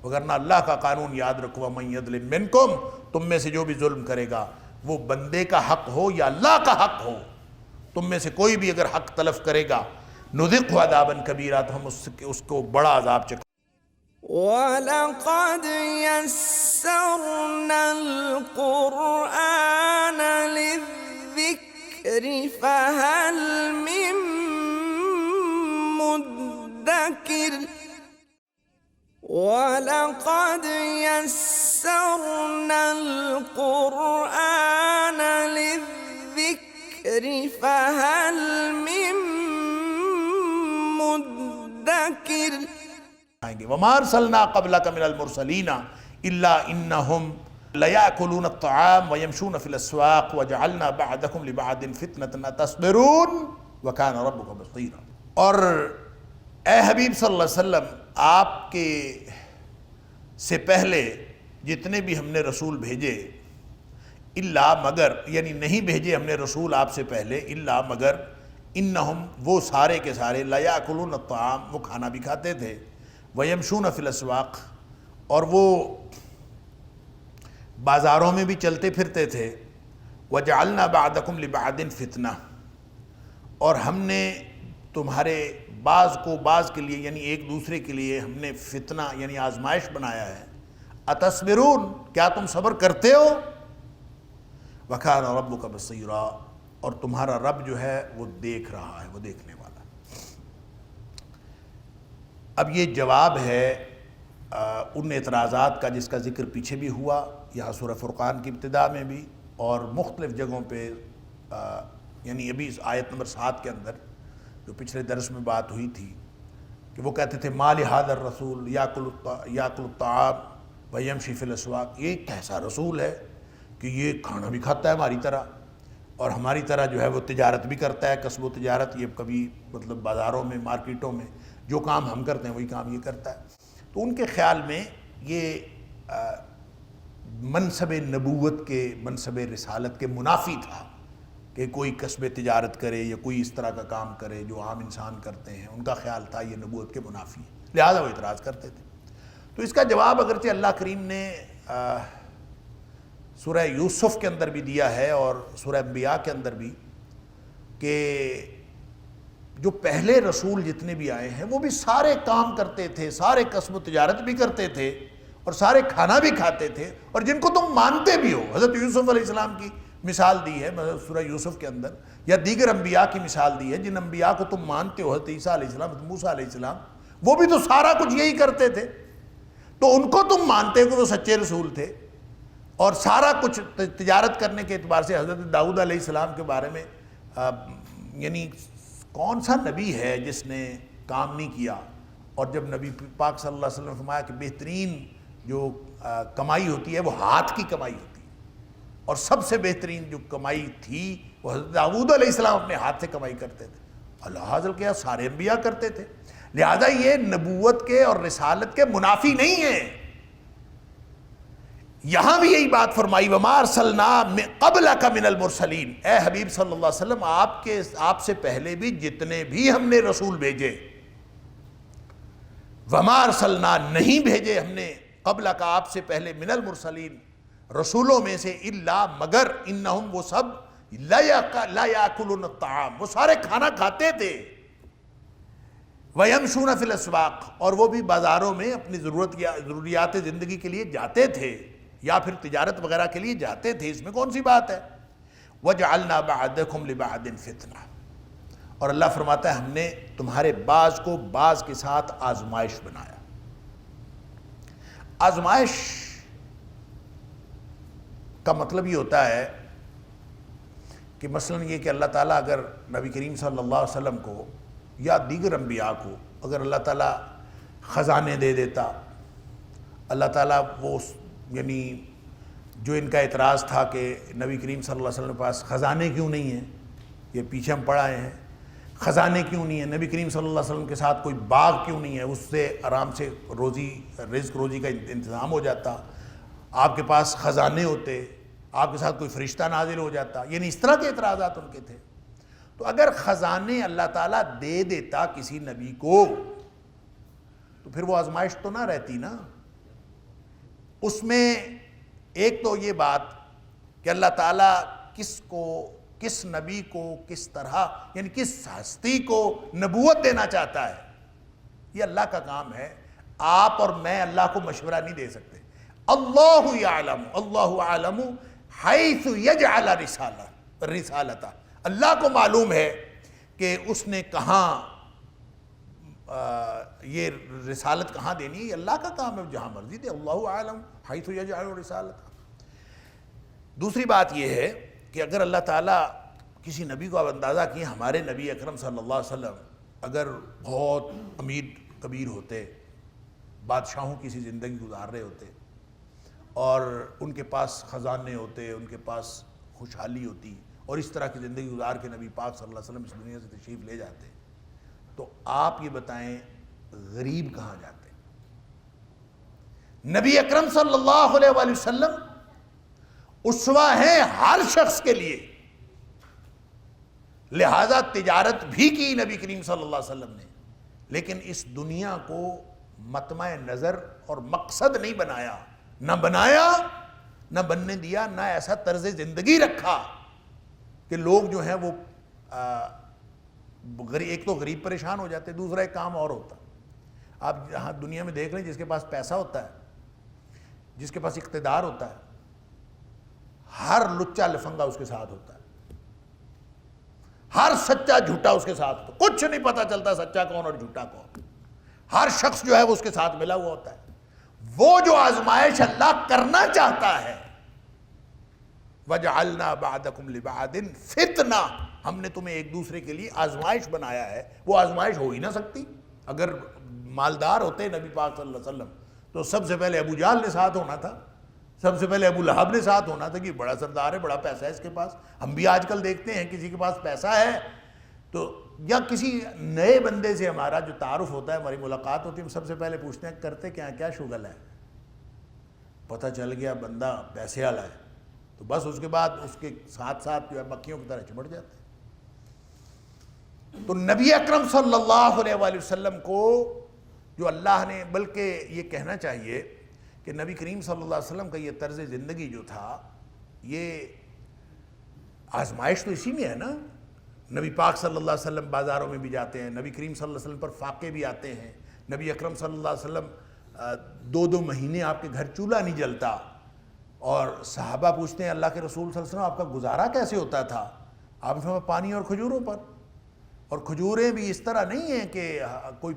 وگرنہ اللہ کا قانون یاد رکھو، وَمَن يَظْلِم مِّنكُمْ، تم میں سے جو بھی ظلم کرے گا، وہ بندے کا حق ہو یا اللہ کا حق ہو، تم میں سے کوئی بھی اگر حق تلف کرے گا، نُذِقْهُ عَذَابًا كَبِيرًا، تو ہم اس کو بڑا عذاب چکھائیں۔ وَلَقَدْ يَسَّرْنَا الْقُرْآنَ لِلذِّكْرِ فَهَلْ مِن مُّدَّكِرٍ وَلَقَدْ يَسَّرْنَا الْقُرْآنَ لِلذِّكْرِ فَهَلْ مِن مُّدَّكِرٍ وَمَا أَرْسَلْنَا قَبْلَكَ مِنَ الْمُرْسَلِينَ إِلَّا إِنَّهُمْ لَيَأْكُلُونَ الطَّعَامَ وَيَمْشُونَ فِي الْأَسْوَاقِ وَجَعَلْنَا بَعْضَكُمْ لِبَعْضٍ فِتْنَةً أَتَصْبِرُونَ وَكَانَ رَبُّكَ بَصِيرًا۔ اور اے حبیب صلی اللہ علیہ وسلم، آپ کے سے پہلے جتنے بھی ہم نے رسول بھیجے، الا مگر، یعنی نہیں بھیجے ہم نے رسول آپ سے پہلے، الا مگر، انہم وہ سارے کے سارے، لَيَأْكُلُونَ الطَّعَامَ وہ کھانا بھی کھاتے تھے، وَيَمْشُونَ فِي الْأَسْوَاقِ اور وہ بازاروں میں بھی چلتے پھرتے تھے، وَجَعَلْنَا بَعْضَكُمْ لِبَعْضٍ فِتْنَةً اور ہم نے تمہارے بعض کو بعض کے لیے، یعنی ایک دوسرے کے لیے ہم نے فتنہ یعنی آزمائش بنایا ہے۔ اتصبرون کیا تم صبر کرتے ہو؟ وَكَانَ رَبُّكَ بَصِيرًا اور تمہارا رب جو ہے وہ دیکھ رہا ہے، وہ دیکھنے والا۔ اب یہ جواب ہے ان اعتراضات کا جس کا ذکر پیچھے بھی ہوا، یہاں سورہ فرقان کی ابتدا میں بھی اور مختلف جگہوں پہ، یعنی ابھی آیت نمبر 7 کے اندر جو پچھلے درس میں بات ہوئی تھی کہ وہ کہتے تھے مَا لِهَذَا الرَّسُولِ يَأْكُلُ الطَّعَامَ وَيَمْشِي فِي الْأَسْوَاقِ، یہ کیسا رسول ہے کہ یہ کھانا بھی کھاتا ہے ہماری طرح اور ہماری طرح جو ہے وہ تجارت بھی کرتا ہے، کسب و تجارت، یہ کبھی مطلب بازاروں میں، مارکیٹوں میں جو کام ہم کرتے ہیں وہی کام یہ کرتا ہے۔ تو ان کے خیال میں یہ منصب نبوت کے، منصب رسالت کے منافی تھا کہ کوئی کسب تجارت کرے یا کوئی اس طرح کا کام کرے جو عام انسان کرتے ہیں، ان کا خیال تھا یہ نبوت کے منافی ہے، لہذا وہ اعتراض کرتے تھے۔ تو اس کا جواب اگرچہ اللہ کریم نے سورہ یوسف کے اندر بھی دیا ہے اور سورہ انبیاء کے اندر بھی، کہ جو پہلے رسول جتنے بھی آئے ہیں وہ بھی سارے کام کرتے تھے، سارے کسب و تجارت بھی کرتے تھے اور سارے کھانا بھی کھاتے تھے، اور جن کو تم مانتے بھی ہو۔ حضرت یوسف علیہ السلام کی مثال دی ہے سورہ یوسف کے اندر، یا دیگر انبیاء کی مثال دی ہے، جن انبیاء کو تم مانتے ہو، حضرت عیسیٰ علیہ السلام، حضرت موسیٰ علیہ السلام، وہ بھی تو سارا کچھ یہی کرتے تھے، تو ان کو تم مانتے ہو کہ وہ سچے رسول تھے۔ اور سارا کچھ تجارت کرنے کے اعتبار سے حضرت داؤد علیہ السلام کے بارے میں یعنی کون سا نبی ہے جس نے کام نہیں کیا؟ اور جب نبی پاک صلی اللہ علیہ وسلم نے فرمایا کہ بہترین جو کمائی ہوتی ہے وہ ہاتھ کی کمائی ہوتی ہے، اور سب سے بہترین جو کمائی تھی وہ حضرت داؤد علیہ السلام اپنے ہاتھ سے کمائی کرتے تھے، اللہ حاضر کیا سارے انبیاء کرتے تھے، لہذا یہ نبوت کے اور رسالت کے منافی نہیں ہے۔ یہاں بھی یہی بات فرمائی وَمَا أَرْسَلْنَا قَبْلَكَ مِنَ الْمُرْسَلِينَ، اے حبیب صلی اللہ علیہ وسلم آپ سے پہلے بھی جتنے بھی ہم نے رسول بھیجے، وَمَا أَرْسَلْنَا نہیں بھیجے ہم نے قبلک آپ سے پہلے مِنَ الْمُرْسَلِينَ رسولوں میں سے، الا مگر، انہم وہ سب لا یاکلون الطعام وہ سارے کھانا کھاتے تھے، وَيَمْشُونَ فِي الْأَسْوَاقِ اور وہ بھی بازاروں میں اپنی ضروریات زندگی کے لیے جاتے تھے یا پھر تجارت وغیرہ کے لیے جاتے تھے، اس میں کون سی بات ہے؟ وَجَعَلْنَا بَعْضَكُمْ لِبَعْضٍ فِتْنَةً اور اللہ فرماتا ہے ہم نے تمہارے بعض کو بعض کے ساتھ آزمائش بنایا۔ آزمائش کا مطلب یہ ہوتا ہے کہ مثلا یہ کہ اللہ تعالیٰ اگر نبی کریم صلی اللہ علیہ وسلم کو یا دیگر انبیاء کو اگر اللہ تعالیٰ خزانے دے دیتا، اللہ تعالیٰ وہ یعنی جو ان کا اعتراض تھا کہ نبی کریم صلی اللہ علیہ وسلم کے پاس خزانے کیوں نہیں ہیں، یہ پیچھے ہم پڑھ آئے ہیں، خزانے کیوں نہیں ہیں، نبی کریم صلی اللہ علیہ وسلم کے ساتھ کوئی باغ کیوں نہیں ہے، اس سے آرام سے روزی کا انتظام ہو جاتا، آپ کے پاس خزانے ہوتے، آپ کے ساتھ کوئی فرشتہ نازل ہو جاتا، یعنی اس طرح کے اعتراضات ان کے تھے۔ تو اگر خزانے اللہ تعالیٰ دے دیتا کسی نبی کو تو پھر وہ آزمائش تو نہ رہتی نا. اس میں ایک تو یہ بات کہ اللہ تعالیٰ کس کو، کس نبی کو کس طرح، یعنی کس ہستی کو نبوت دینا چاہتا ہے، یہ اللہ کا کام ہے. آپ اور میں اللہ کو مشورہ نہیں دے سکتے. اللہ یعلم، اللہ عالم حیث یجعل رسالتہ، اللہ کو معلوم ہے کہ اس نے کہاں یہ رسالت کہاں دینی ہے. یہ اللہ کا کام ہے، جہاں مرضی دے. اللہ عالم حیث یجعل رسالتہ. دوسری بات یہ ہے کہ اگر اللہ تعالیٰ کسی نبی کو آپ اندازہ کیے، ہمارے نبی اکرم صلی اللہ علیہ وسلم اگر بہت امیر کبیر ہوتے، بادشاہوں کی سی زندگی گزار رہے ہوتے اور ان کے پاس خزانے ہوتے، ان کے پاس خوشحالی ہوتی اور اس طرح کی زندگی گزار کے نبی پاک صلی اللہ علیہ وسلم اس دنیا سے تشریف لے جاتے، تو آپ یہ بتائیں غریب کہاں جاتے؟ نبی اکرم صلی اللہ علیہ وآلہ وسلم اسوہ ہیں ہر شخص کے لیے، لہذا تجارت بھی کی نبی کریم صلی اللہ علیہ وسلم نے، لیکن اس دنیا کو مطمع نظر اور مقصد نہیں بنایا، نہ بننے دیا، نہ ایسا طرز زندگی رکھا کہ لوگ جو ہیں وہ ایک تو غریب پریشان ہو جاتے، دوسرا ایک کام اور ہوتا. آپ یہاں دنیا میں دیکھ لیں، جس کے پاس پیسہ ہوتا ہے، جس کے پاس اقتدار ہوتا ہے، ہر لچا لفنگا اس کے ساتھ ہوتا ہے، ہر سچا جھوٹا اس کے ساتھ ہوتا ہے. کچھ نہیں پتا چلتا سچا کون اور جھوٹا کون. ہر شخص جو ہے وہ اس کے ساتھ ملا ہوا ہوتا ہے. وہ جو آزمائش اللہ کرنا چاہتا ہے، وَجَعَلْنَا بَعْدَكُمْ لِبَعْدٍ فِتْنَةً، ہم نے تمہیں ایک دوسرے کے لیے آزمائش بنایا ہے. وہ آزمائش ہو ہی نہ سکتی. اگر مالدار ہوتے نبی پاک صلی اللہ علیہ وسلم تو سب سے پہلے ابو جہل نے ساتھ ہونا تھا، سب سے پہلے ابو لہب نے ساتھ ہونا تھا کہ بڑا سردار ہے، بڑا پیسہ ہے اس کے پاس. ہم بھی آج کل دیکھتے ہیں کسی کے پاس پیسہ ہے تو یا کسی نئے بندے سے ہمارا جو تعارف ہوتا ہے، ہماری ملاقات ہوتی ہے، ہم سب سے پہلے پوچھتے ہیں کرتے کیا شغل ہے. پتہ چل گیا بندہ پیسے والا ہے تو بس اس کے بعد اس کے ساتھ ساتھ جو ہے مکھیوں کی طرح چمٹ جاتے ہیں. تو نبی اکرم صلی اللہ علیہ وآلہ وسلم کو جو اللہ نے، بلکہ یہ کہنا چاہیے کہ نبی کریم صلی اللہ علیہ وسلم کا یہ طرز زندگی جو تھا، یہ آزمائش تو اسی میں ہے نا. نبی پاک صلی اللہ علیہ وسلم بازاروں میں بھی جاتے ہیں، نبی کریم صلی اللہ علیہ وسلم پر فاقے بھی آتے ہیں. نبی اکرم صلی اللہ علیہ وسلم 2 مہینے آپ کے گھر چولہا نہیں جلتا، اور صحابہ پوچھتے ہیں اللہ کے رسول صلی اللہ علیہ وسلم آپ کا گزارا کیسے ہوتا تھا؟ آپ نے فرمایا پانی اور کھجوروں پر. اور کھجوریں بھی اس طرح نہیں ہیں کہ کوئی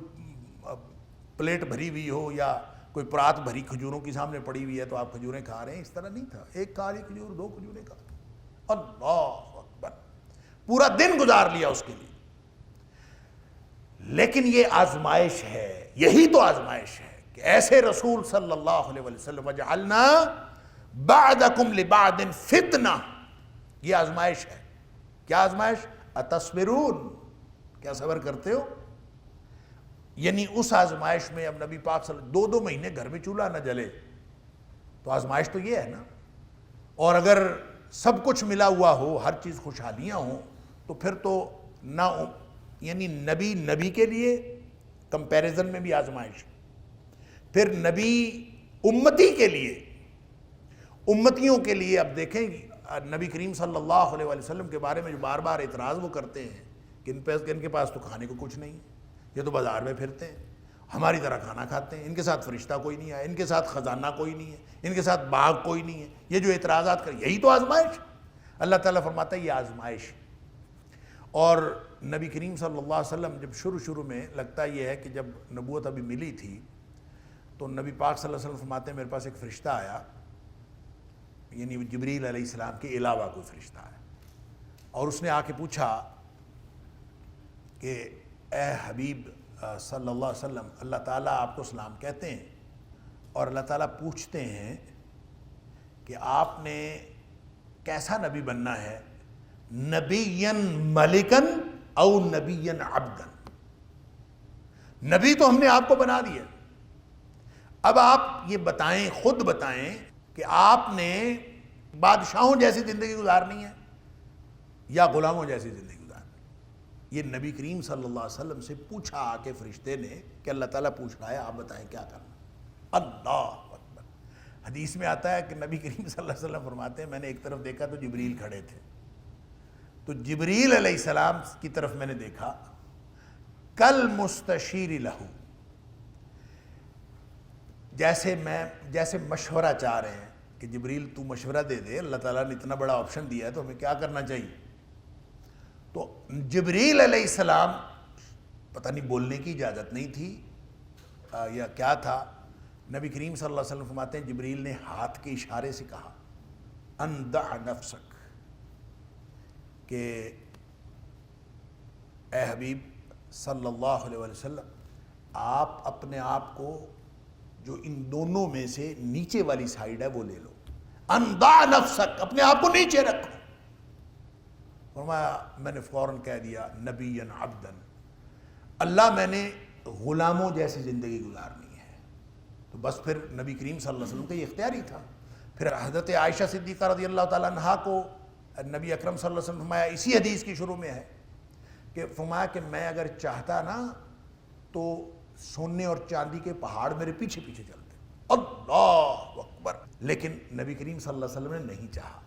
پلیٹ بھری ہوئی ہو یا کوئی پرات بھری کھجوروں کی سامنے پڑی ہوئی ہے تو آپ کھجوریں کھا رہے ہیں، اس طرح نہیں تھا. ایک کھا لی کھجور، 2 کھجوریں کھا لی، اللہ اکبر، پورا دن گزار لیا اس کے لیے. لیکن یہ آزمائش ہے، یہی تو آزمائش ہے کہ ایسے رسول صلی اللہ علیہ وسلم وجعلنا بعدکم لبعد فتنہ. یہ آزمائش ہے. کیا آزمائش؟ اتصبرون، کیا صبر کرتے ہو؟ یعنی اس آزمائش میں اب نبی پاک صلی اللہ علیہ وسلم 2 مہینے گھر میں چولہا نہ جلے تو آزمائش تو یہ ہے نا. اور اگر سب کچھ ملا ہوا ہو، ہر چیز خوشحالیاں ہوں، تو پھر تو نہ، یعنی نبی کے لیے کمپیریزن میں بھی آزمائش. پھر نبی امتی کے لیے، امتیوں کے لیے اب دیکھیں نبی کریم صلی اللہ علیہ وسلم کے بارے میں جو بار بار اعتراض وہ کرتے ہیں کہ ان کے پاس تو کھانے کو کچھ نہیں، یہ تو بازار میں پھرتے ہیں، ہماری طرح کھانا کھاتے ہیں، ان کے ساتھ فرشتہ کوئی نہیں آیا، ان کے ساتھ خزانہ کوئی نہیں ہے، ان کے ساتھ باغ کوئی نہیں ہے. یہ جو اعتراضات کر، یہی تو آزمائش. اللہ تعالیٰ فرماتا ہے یہ آزمائش. اور نبی کریم صلی اللہ علیہ وسلم جب شروع میں لگتا یہ ہے کہ جب نبوت ابھی ملی تھی تو نبی پاک صلی اللہ علیہ وسلم فرماتے ہیں میرے پاس ایک فرشتہ آیا، یعنی جبریل علیہ السلام کے علاوہ کوئی فرشتہ آیا، اور اس نے آ کے پوچھا کہ اے حبیب صلی اللہ علیہ وسلم، اللہ تعالیٰ آپ کو سلام کہتے ہیں اور اللہ تعالیٰ پوچھتے ہیں کہ آپ نے کیسا نبی بننا ہے، نبیًا ملکن او نبیًا عبدن. نبی تو ہم نے آپ کو بنا دیا، اب آپ یہ بتائیں، خود بتائیں کہ آپ نے بادشاہوں جیسی زندگی گزارنی ہے یا غلاموں جیسی زندگی گزارنی ہے. یہ نبی کریم صلی اللہ علیہ وسلم سے پوچھا آ کے فرشتے نے کہ اللہ تعالیٰ پوچھ رہا ہے آپ بتائیں کیا کرنا. اللہ اکبر. حدیث میں آتا ہے کہ نبی کریم صلی اللہ علیہ وسلم فرماتے ہیں میں نے ایک طرف دیکھا تو جبریل کھڑے تھے, تو جبریل علیہ السلام کی طرف میں نے دیکھا کل مستشیر لہو, جیسے مشورہ چاہ رہے ہیں کہ جبریل تو مشورہ دے دے, اللہ تعالیٰ نے اتنا بڑا آپشن دیا ہے تو ہمیں کیا کرنا چاہیے. تو جبریل علیہ السلام پتہ نہیں بولنے کی اجازت نہیں تھی یا کیا تھا, نبی کریم صلی اللہ علیہ وسلم فرماتے ہیں جبریل نے ہاتھ کے اشارے سے کہا اندع نفسک, کہ اے حبیب صلی اللہ علیہ وسلم آپ اپنے آپ کو جو ان دونوں میں سے نیچے والی سائیڈ ہے وہ لے لو. اندع نفسک, اپنے آپ کو نیچے رکھو. فرمایا میں نے فوراً کہہ دیا نبیًا عبدًا, اللہ میں نے غلاموں جیسی زندگی گزارنی ہے. تو بس پھر نبی کریم صلی اللہ علیہ وسلم کا یہ اختیاری تھا. پھر حضرت عائشہ صدیقہ رضی اللہ تعالیٰ عنہا کو نبی اکرم صلی اللہ علیہ وسلم فرمایا, اسی حدیث کی شروع میں ہے کہ فرمایا کہ میں اگر چاہتا نا تو سونے اور چاندی کے پہاڑ میرے پیچھے پیچھے چلتے. اللہ اکبر. لیکن نبی کریم صلی اللہ علیہ وسلم نے نہیں چاہا,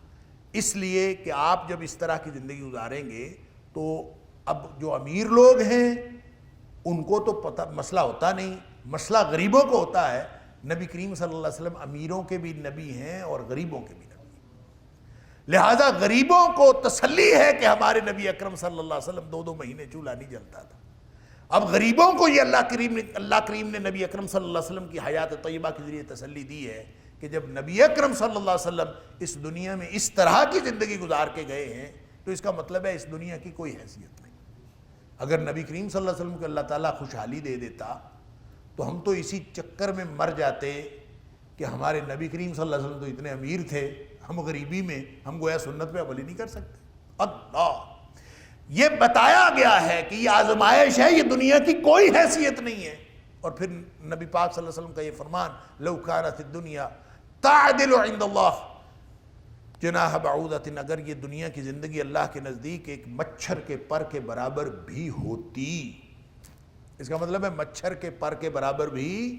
اس لیے کہ آپ جب اس طرح کی زندگی گزاریں گے تو اب جو امیر لوگ ہیں ان کو تو پتہ مسئلہ ہوتا نہیں, مسئلہ غریبوں کو ہوتا ہے. نبی کریم صلی اللہ علیہ وسلم امیروں کے بھی نبی ہیں اور غریبوں کے بھی نبی ہیں, لہذا غریبوں کو تسلی ہے کہ ہمارے نبی اکرم صلی اللہ علیہ وسلم 2 مہینے چولہا نہیں جلتا تھا. اب غریبوں کو یہ اللہ کریم نے نبی اکرم صلی اللہ علیہ وسلم کی حیات طیبہ کے ذریعے تسلی دی ہے کہ جب نبی اکرم صلی اللہ علیہ وسلم اس دنیا میں اس طرح کی زندگی گزار کے گئے ہیں تو اس کا مطلب ہے اس دنیا کی کوئی حیثیت نہیں. اگر نبی کریم صلی اللہ علیہ وسلم کو اللہ تعالیٰ خوشحالی دے دیتا تو ہم تو اسی چکر میں مر جاتے کہ ہمارے نبی کریم صلی اللہ علیہ وسلم تو اتنے امیر تھے, ہم غریبی میں ہم گویا سنت پہ عمل ہی نہیں کر سکتے. اللہ, یہ بتایا گیا ہے کہ یہ آزمائش ہے, یہ دنیا کی کوئی حیثیت نہیں ہے. اور پھر نبی پاک صلی اللہ علیہ وسلم کا یہ فرمان لو کانت الدنیا تعدل عند اللہ جناح بعوضۃ, اگر یہ دنیا کی زندگی اللہ کے نزدیک ایک مچھر کے پر کے برابر بھی ہوتی, اس کا مطلب ہے مچھر کے پر کے برابر بھی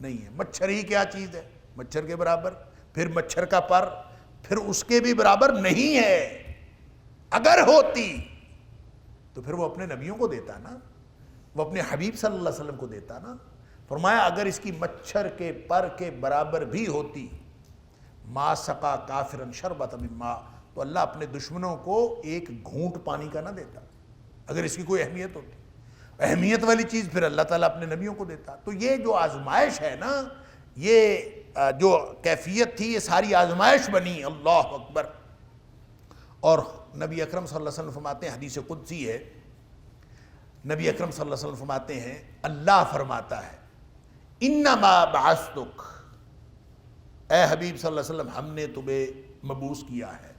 نہیں ہے. مچھر ہی کیا چیز ہے, مچھر کے برابر, پھر مچھر کا پر, پھر اس کے بھی برابر نہیں ہے. اگر ہوتی تو پھر وہ اپنے نبیوں کو دیتا نا, وہ اپنے حبیب صلی اللہ علیہ وسلم کو دیتا نا. فرمایا اگر اس کی مچھر کے پر کے برابر بھی ہوتی ما سقا کافرا شربۃ من ماء, تو اللہ اپنے دشمنوں کو ایک گھونٹ پانی کا نہ دیتا اگر اس کی کوئی اہمیت ہوتی. اہمیت والی چیز پھر اللہ تعالیٰ اپنے نبیوں کو دیتا. تو یہ جو آزمائش ہے نا, یہ جو کیفیت تھی, یہ ساری آزمائش بنی. اللہ اکبر. اور نبی اکرم صلی اللہ علیہ وسلم فرماتے ہیں, حدیث قدسی ہے, نبی اکرم صلی اللہ علیہ وسلم فرماتے ہیں اللہ فرماتا ہے انما بعثتک, اے حبیب صلی اللہ علیہ وسلم ہم نے تمہیں مبعوث کیا ہے,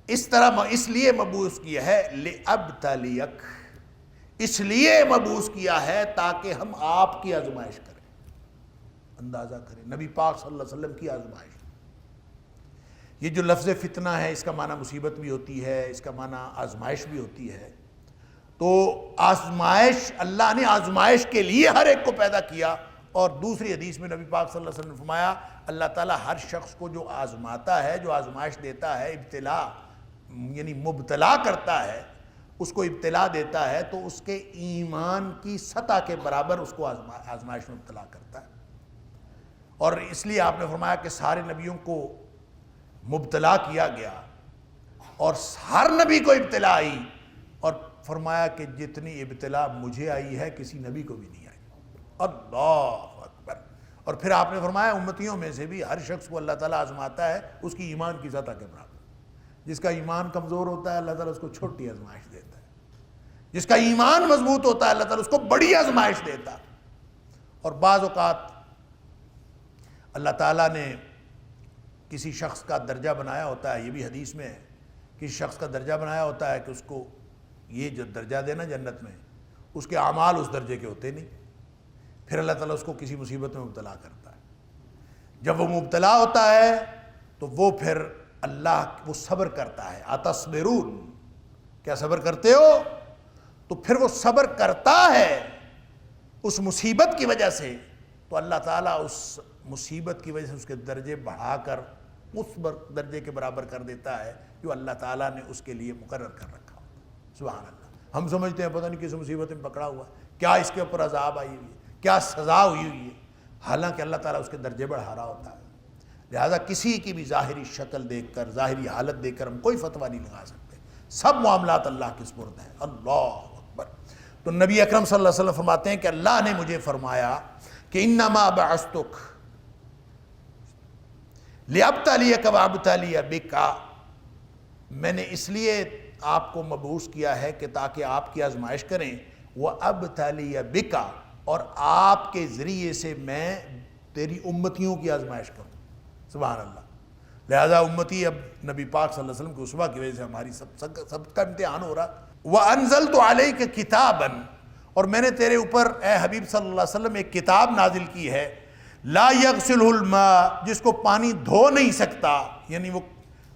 اس طرح اس لیے مبعوث کیا ہے لأبتلیک, اس لیے مبعوث کیا ہے تاکہ ہم آپ کی آزمائش کریں. اندازہ کریں نبی پاک صلی اللہ علیہ وسلم کی آزمائش. یہ جو لفظ فتنہ ہے اس کا معنی مصیبت بھی ہوتی ہے, اس کا معنی آزمائش بھی ہوتی ہے. تو آزمائش, اللہ نے آزمائش کے لیے ہر ایک کو پیدا کیا. اور دوسری حدیث میں نبی پاک صلی اللہ علیہ وسلم نے فرمایا اللہ تعالیٰ ہر شخص کو جو آزماتا ہے, جو آزمائش دیتا ہے, ابتلا یعنی مبتلا کرتا ہے, اس کو ابتلا دیتا ہے تو اس کے ایمان کی سطح کے برابر اس کو آزمائش میں مبتلا کرتا ہے. اور اس لیے آپ نے فرمایا کہ سارے نبیوں کو مبتلا کیا گیا اور ہر نبی کو ابتلا آئی, اور فرمایا کہ جتنی ابتلا مجھے آئی ہے کسی نبی کو بھی نہیں آئی. اللہ اکبر. اور پھر آپ نے فرمایا امتیوں میں سے بھی ہر شخص کو اللہ تعالیٰ آزماتا ہے اس کی ایمان کی سطح کے برابر. جس کا ایمان کمزور ہوتا ہے اللہ تعالیٰ اس کو چھوٹی آزمائش دیتا ہے, جس کا ایمان مضبوط ہوتا ہے اللہ تعالیٰ اس کو بڑی آزمائش دیتا ہے. اور بعض اوقات اللہ تعالیٰ نے کسی شخص کا درجہ بنایا ہوتا ہے, یہ بھی حدیث میں ہے, کسی شخص کا درجہ بنایا ہوتا ہے کہ اس کو یہ جو درجہ دینا جنت میں, اس کے اعمال اس درجے کے ہوتے نہیں, پھر اللہ تعالیٰ اس کو کسی مصیبت میں مبتلا کرتا ہے. جب وہ مبتلا ہوتا ہے تو وہ پھر اللہ وہ صبر کرتا ہے. اتصبرون, کیا صبر کرتے ہو؟ تو پھر وہ صبر کرتا ہے اس مصیبت کی وجہ سے، تو اللہ تعالیٰ اس مصیبت کی وجہ سے اس کے درجے بڑھا کر اس درجے کے برابر کر دیتا ہے جو اللہ تعالیٰ نے اس کے لیے مقرر کر رکھا ہوتا ہے۔ سبحان اللہ۔ ہم سمجھتے ہیں پتہ نہیں کس مصیبت میں پکڑا ہوا ہے، کیا اس کے اوپر عذاب آئی ہوئی ہے، کیا سزا ہوئی ہے، حالانکہ اللہ تعالیٰ اس کے درجے بڑھا رہا ہوتا ہے۔ لہذا کسی کی بھی ظاہری شکل دیکھ کر، ظاہری حالت دیکھ کر ہم کوئی فتویٰ نہیں لگا سکتے، سب معاملات اللہ کے سپرد ہیں۔ اللہ اکبر۔ تو نبی اکرم صلی اللہ علیہ وسلم فرماتے ہیں کہ اللہ نے مجھے فرمایا کہ انما بعثتک لِأَبْتَلِيَكَ وَأَبْتَلِيَ بِكَ، میں نے اس لیے آپ کو مبعوث کیا ہے کہ تاکہ آپ کی آزمائش کریں، وَأَبْتَلِيَ بِكَ، اور آپ کے ذریعے سے میں تیری امتیوں کی آزمائش کروں۔ سبحان اللہ۔ لہذا امتی اب نبی پاک صلی اللہ علیہ وسلم کی اسوہ کی وجہ سے ہماری سب کا امتحان ہو رہا۔ وَأَنزَلْتُ عَلَيْكَ كِتَابًا، اور میں نے تیرے اوپر اے حبیب صلی اللہ علیہ وسلم ایک کتاب نازل کی ہے، لا یغسلہ الماء، جس کو پانی دھو نہیں سکتا، یعنی وہ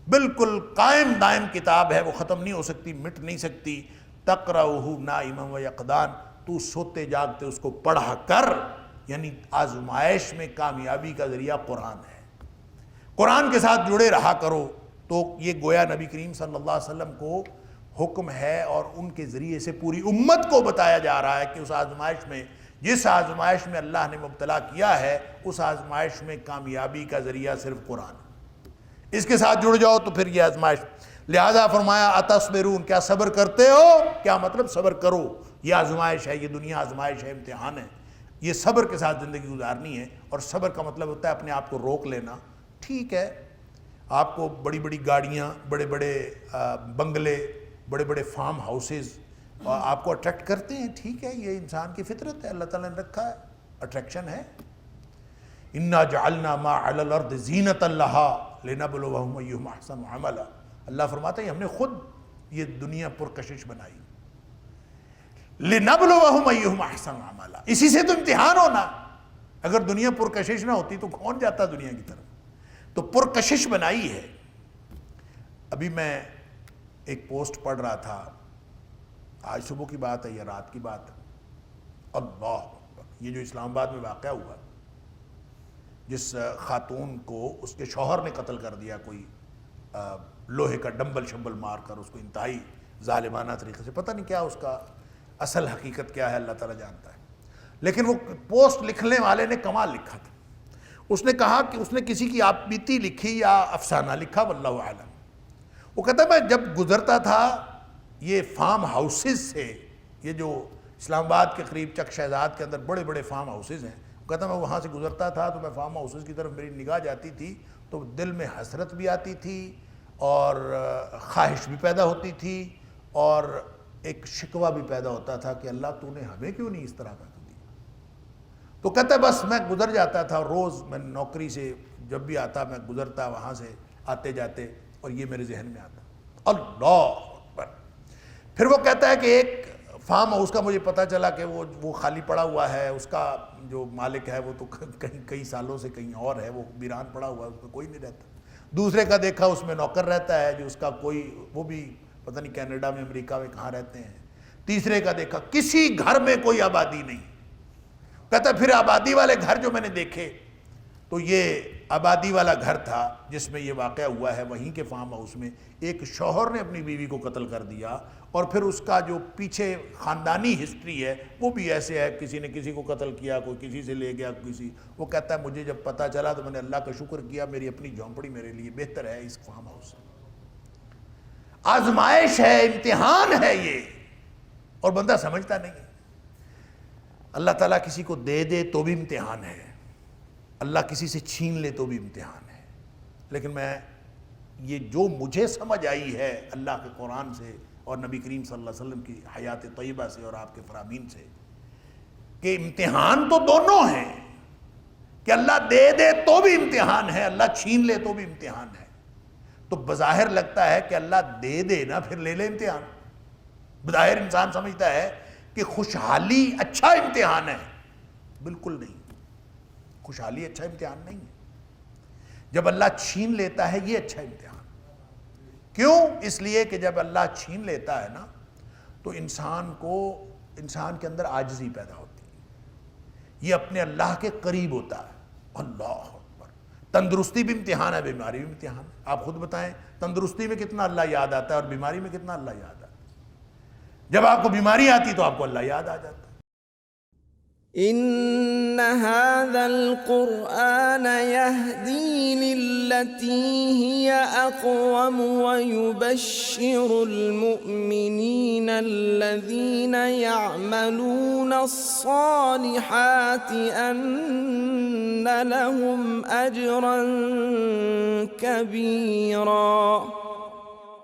بالکل قائم دائم کتاب ہے، وہ ختم نہیں ہو سکتی، مٹ نہیں سکتی۔ تقرأہ نائما ویقظان، تو سوتے جاگتے اس کو پڑھا کر، یعنی آزمائش میں کامیابی کا ذریعہ قرآن ہے، قرآن کے ساتھ جڑے رہا کرو۔ تو یہ گویا نبی کریم صلی اللہ علیہ وسلم کو حکم ہے اور ان کے ذریعے سے پوری امت کو بتایا جا رہا ہے کہ اس آزمائش میں، جس آزمائش میں اللہ نے مبتلا کیا ہے، اس آزمائش میں کامیابی کا ذریعہ صرف قرآن، اس کے ساتھ جڑ جاؤ تو پھر یہ آزمائش۔ لہذا فرمایا اتصبرون، کیا صبر کرتے ہو؟ کیا مطلب صبر کرو، یہ آزمائش ہے، یہ دنیا آزمائش ہے، امتحان ہے، یہ صبر کے ساتھ زندگی گزارنی ہے۔ اور صبر کا مطلب ہوتا ہے اپنے آپ کو روک لینا۔ ٹھیک ہے، آپ کو بڑی بڑی گاڑیاں، بڑے بڑے بنگلے، بڑے بڑے فارم ہاؤسز آپ کو اٹریکٹ کرتے ہیں، ٹھیک ہے، یہ انسان کی فطرت ہے، اللہ تعالیٰ نے رکھا ہے، اٹریکشن ہے۔ اِنَّا جَعَلْنَا مَا عَلَى الْأَرْضِ زِينَةً لَهَا لِنَبْلُوَهُمْ أَيُّهُمْ أَحْسَنُ عَمَلًا، اللہ فرماتا ہے ہم نے خود یہ دنیا پرکشش بنائی، لِنَبْلُوَهُمْ أَيُّهُمْ أَحْسَنُ عَمَلًا، اسی سے تو امتحان ہونا۔ اگر دنیا پرکشش نہ ہوتی تو کون جاتا دنیا کی طرف؟ تو پرکشش بنائی ہے۔ ابھی میں ایک پوسٹ پڑھ رہا تھا، آج صبح کی بات ہے یا رات کی بات ہے، اللہ اکبر، یہ جو اسلام آباد میں واقعہ ہوا، جس خاتون کو اس کے شوہر نے قتل کر دیا، کوئی لوہے کا ڈمبل شمبل مار کر اس کو انتہائی ظالمانہ طریقے سے، پتہ نہیں کیا اس کا اصل حقیقت کیا ہے، اللہ تعالیٰ جانتا ہے۔ لیکن وہ پوسٹ لکھنے والے نے کمال لکھا تھا، اس نے کہا کہ اس نے کسی کی آپ بیتی لکھی یا افسانہ لکھا، واللہ اعلم۔ وہ کہتا ہے میں جب گزرتا تھا یہ فارم ہاؤسز سے، یہ جو اسلام آباد کے قریب چک شہزاد کے اندر بڑے بڑے فارم ہاؤسز ہیں، وہ کہتا ہے میں وہاں سے گزرتا تھا تو میں فارم ہاؤسز کی طرف میری نگاہ جاتی تھی تو دل میں حسرت بھی آتی تھی اور خواہش بھی پیدا ہوتی تھی اور ایک شکوہ بھی پیدا ہوتا تھا کہ اللہ تو نے ہمیں کیوں نہیں اس طرح کا دیا۔ تو کہتا ہے بس میں گزر جاتا تھا، روز میں نوکری سے جب بھی آتا میں گزرتا وہاں سے آتے جاتے اور یہ میرے ذہن میں آتا، اللہ اکبر۔ پھر وہ کہتا ہے کہ ایک فارم ہاؤس کا مجھے پتہ چلا کہ وہ خالی پڑا ہوا ہے، اس کا جو مالک ہے وہ تو کئی سالوں سے کہیں اور ہے، وہ ویران پڑا ہوا ہے، اس میں کوئی نہیں رہتا۔ دوسرے کا دیکھا اس میں نوکر رہتا ہے جو اس کا کوئی، وہ بھی پتہ نہیں کینیڈا میں امریکہ میں کہاں رہتے ہیں۔ تیسرے کا دیکھا کسی گھر میں کوئی آبادی نہیں۔ کہتا پھر آبادی والے گھر جو میں نے دیکھے تو یہ آبادی والا گھر تھا جس میں یہ واقعہ ہوا ہے، وہیں کے فارم ہاؤس میں ایک شوہر نے اپنی بیوی کو قتل کر دیا اور پھر اس کا جو پیچھے خاندانی ہسٹری ہے وہ بھی ایسے ہے، کسی نے کسی کو قتل کیا، کوئی کسی سے لے گیا کسی۔ وہ کہتا ہے مجھے جب پتہ چلا تو میں نے اللہ کا شکر کیا، میری اپنی جھونپڑی میرے لیے بہتر ہے اس فارم ہاؤس۔ آزمائش ہے، امتحان ہے یہ، اور بندہ سمجھتا نہیں ہے۔ اللہ تعالیٰ کسی کو دے دے تو بھی امتحان ہے، اللہ کسی سے چھین لے تو بھی امتحان ہے۔ لیکن میں یہ جو مجھے سمجھ آئی ہے اللہ کے قرآن سے اور نبی کریم صلی اللہ علیہ وسلم کی حیات طیبہ سے اور آپ کے فرامین سے، کہ امتحان تو دونوں ہیں، کہ اللہ دے دے تو بھی امتحان ہے، اللہ چھین لے تو بھی امتحان ہے۔ تو بظاہر لگتا ہے کہ اللہ دے دے نا پھر لے لے امتحان، بظاہر انسان سمجھتا ہے کہ خوشحالی اچھا امتحان ہے، بالکل نہیں، خوشحالی اچھا امتحان نہیں ہے۔ جب اللہ چھین لیتا ہے یہ اچھا امتحان۔ کیوں؟ اس لیے کہ جب اللہ چھین لیتا ہے نا تو تو انسان کے اندر عاجزی پیدا ہوتی ہے، یہ اپنے اللہ کے قریب ہوتا ہے۔ اللہ اکبر۔ تندرستی بھی امتحان ہے، بیماری بھی امتحان ہے۔ آپ خود بتائیں تندرستی میں کتنا اللہ یاد آتا ہے اور بیماری میں کتنا اللہ یاد آتا ہے؟ جب آپ کو بیماری آتی تو آپ کو اللہ یاد آ جاتا ہے۔ إن هذا القرآن يهدي للتي هي أقوم ويبشر المؤمنين الذين يعملون الصالحات أن لهم أجرا كبيرا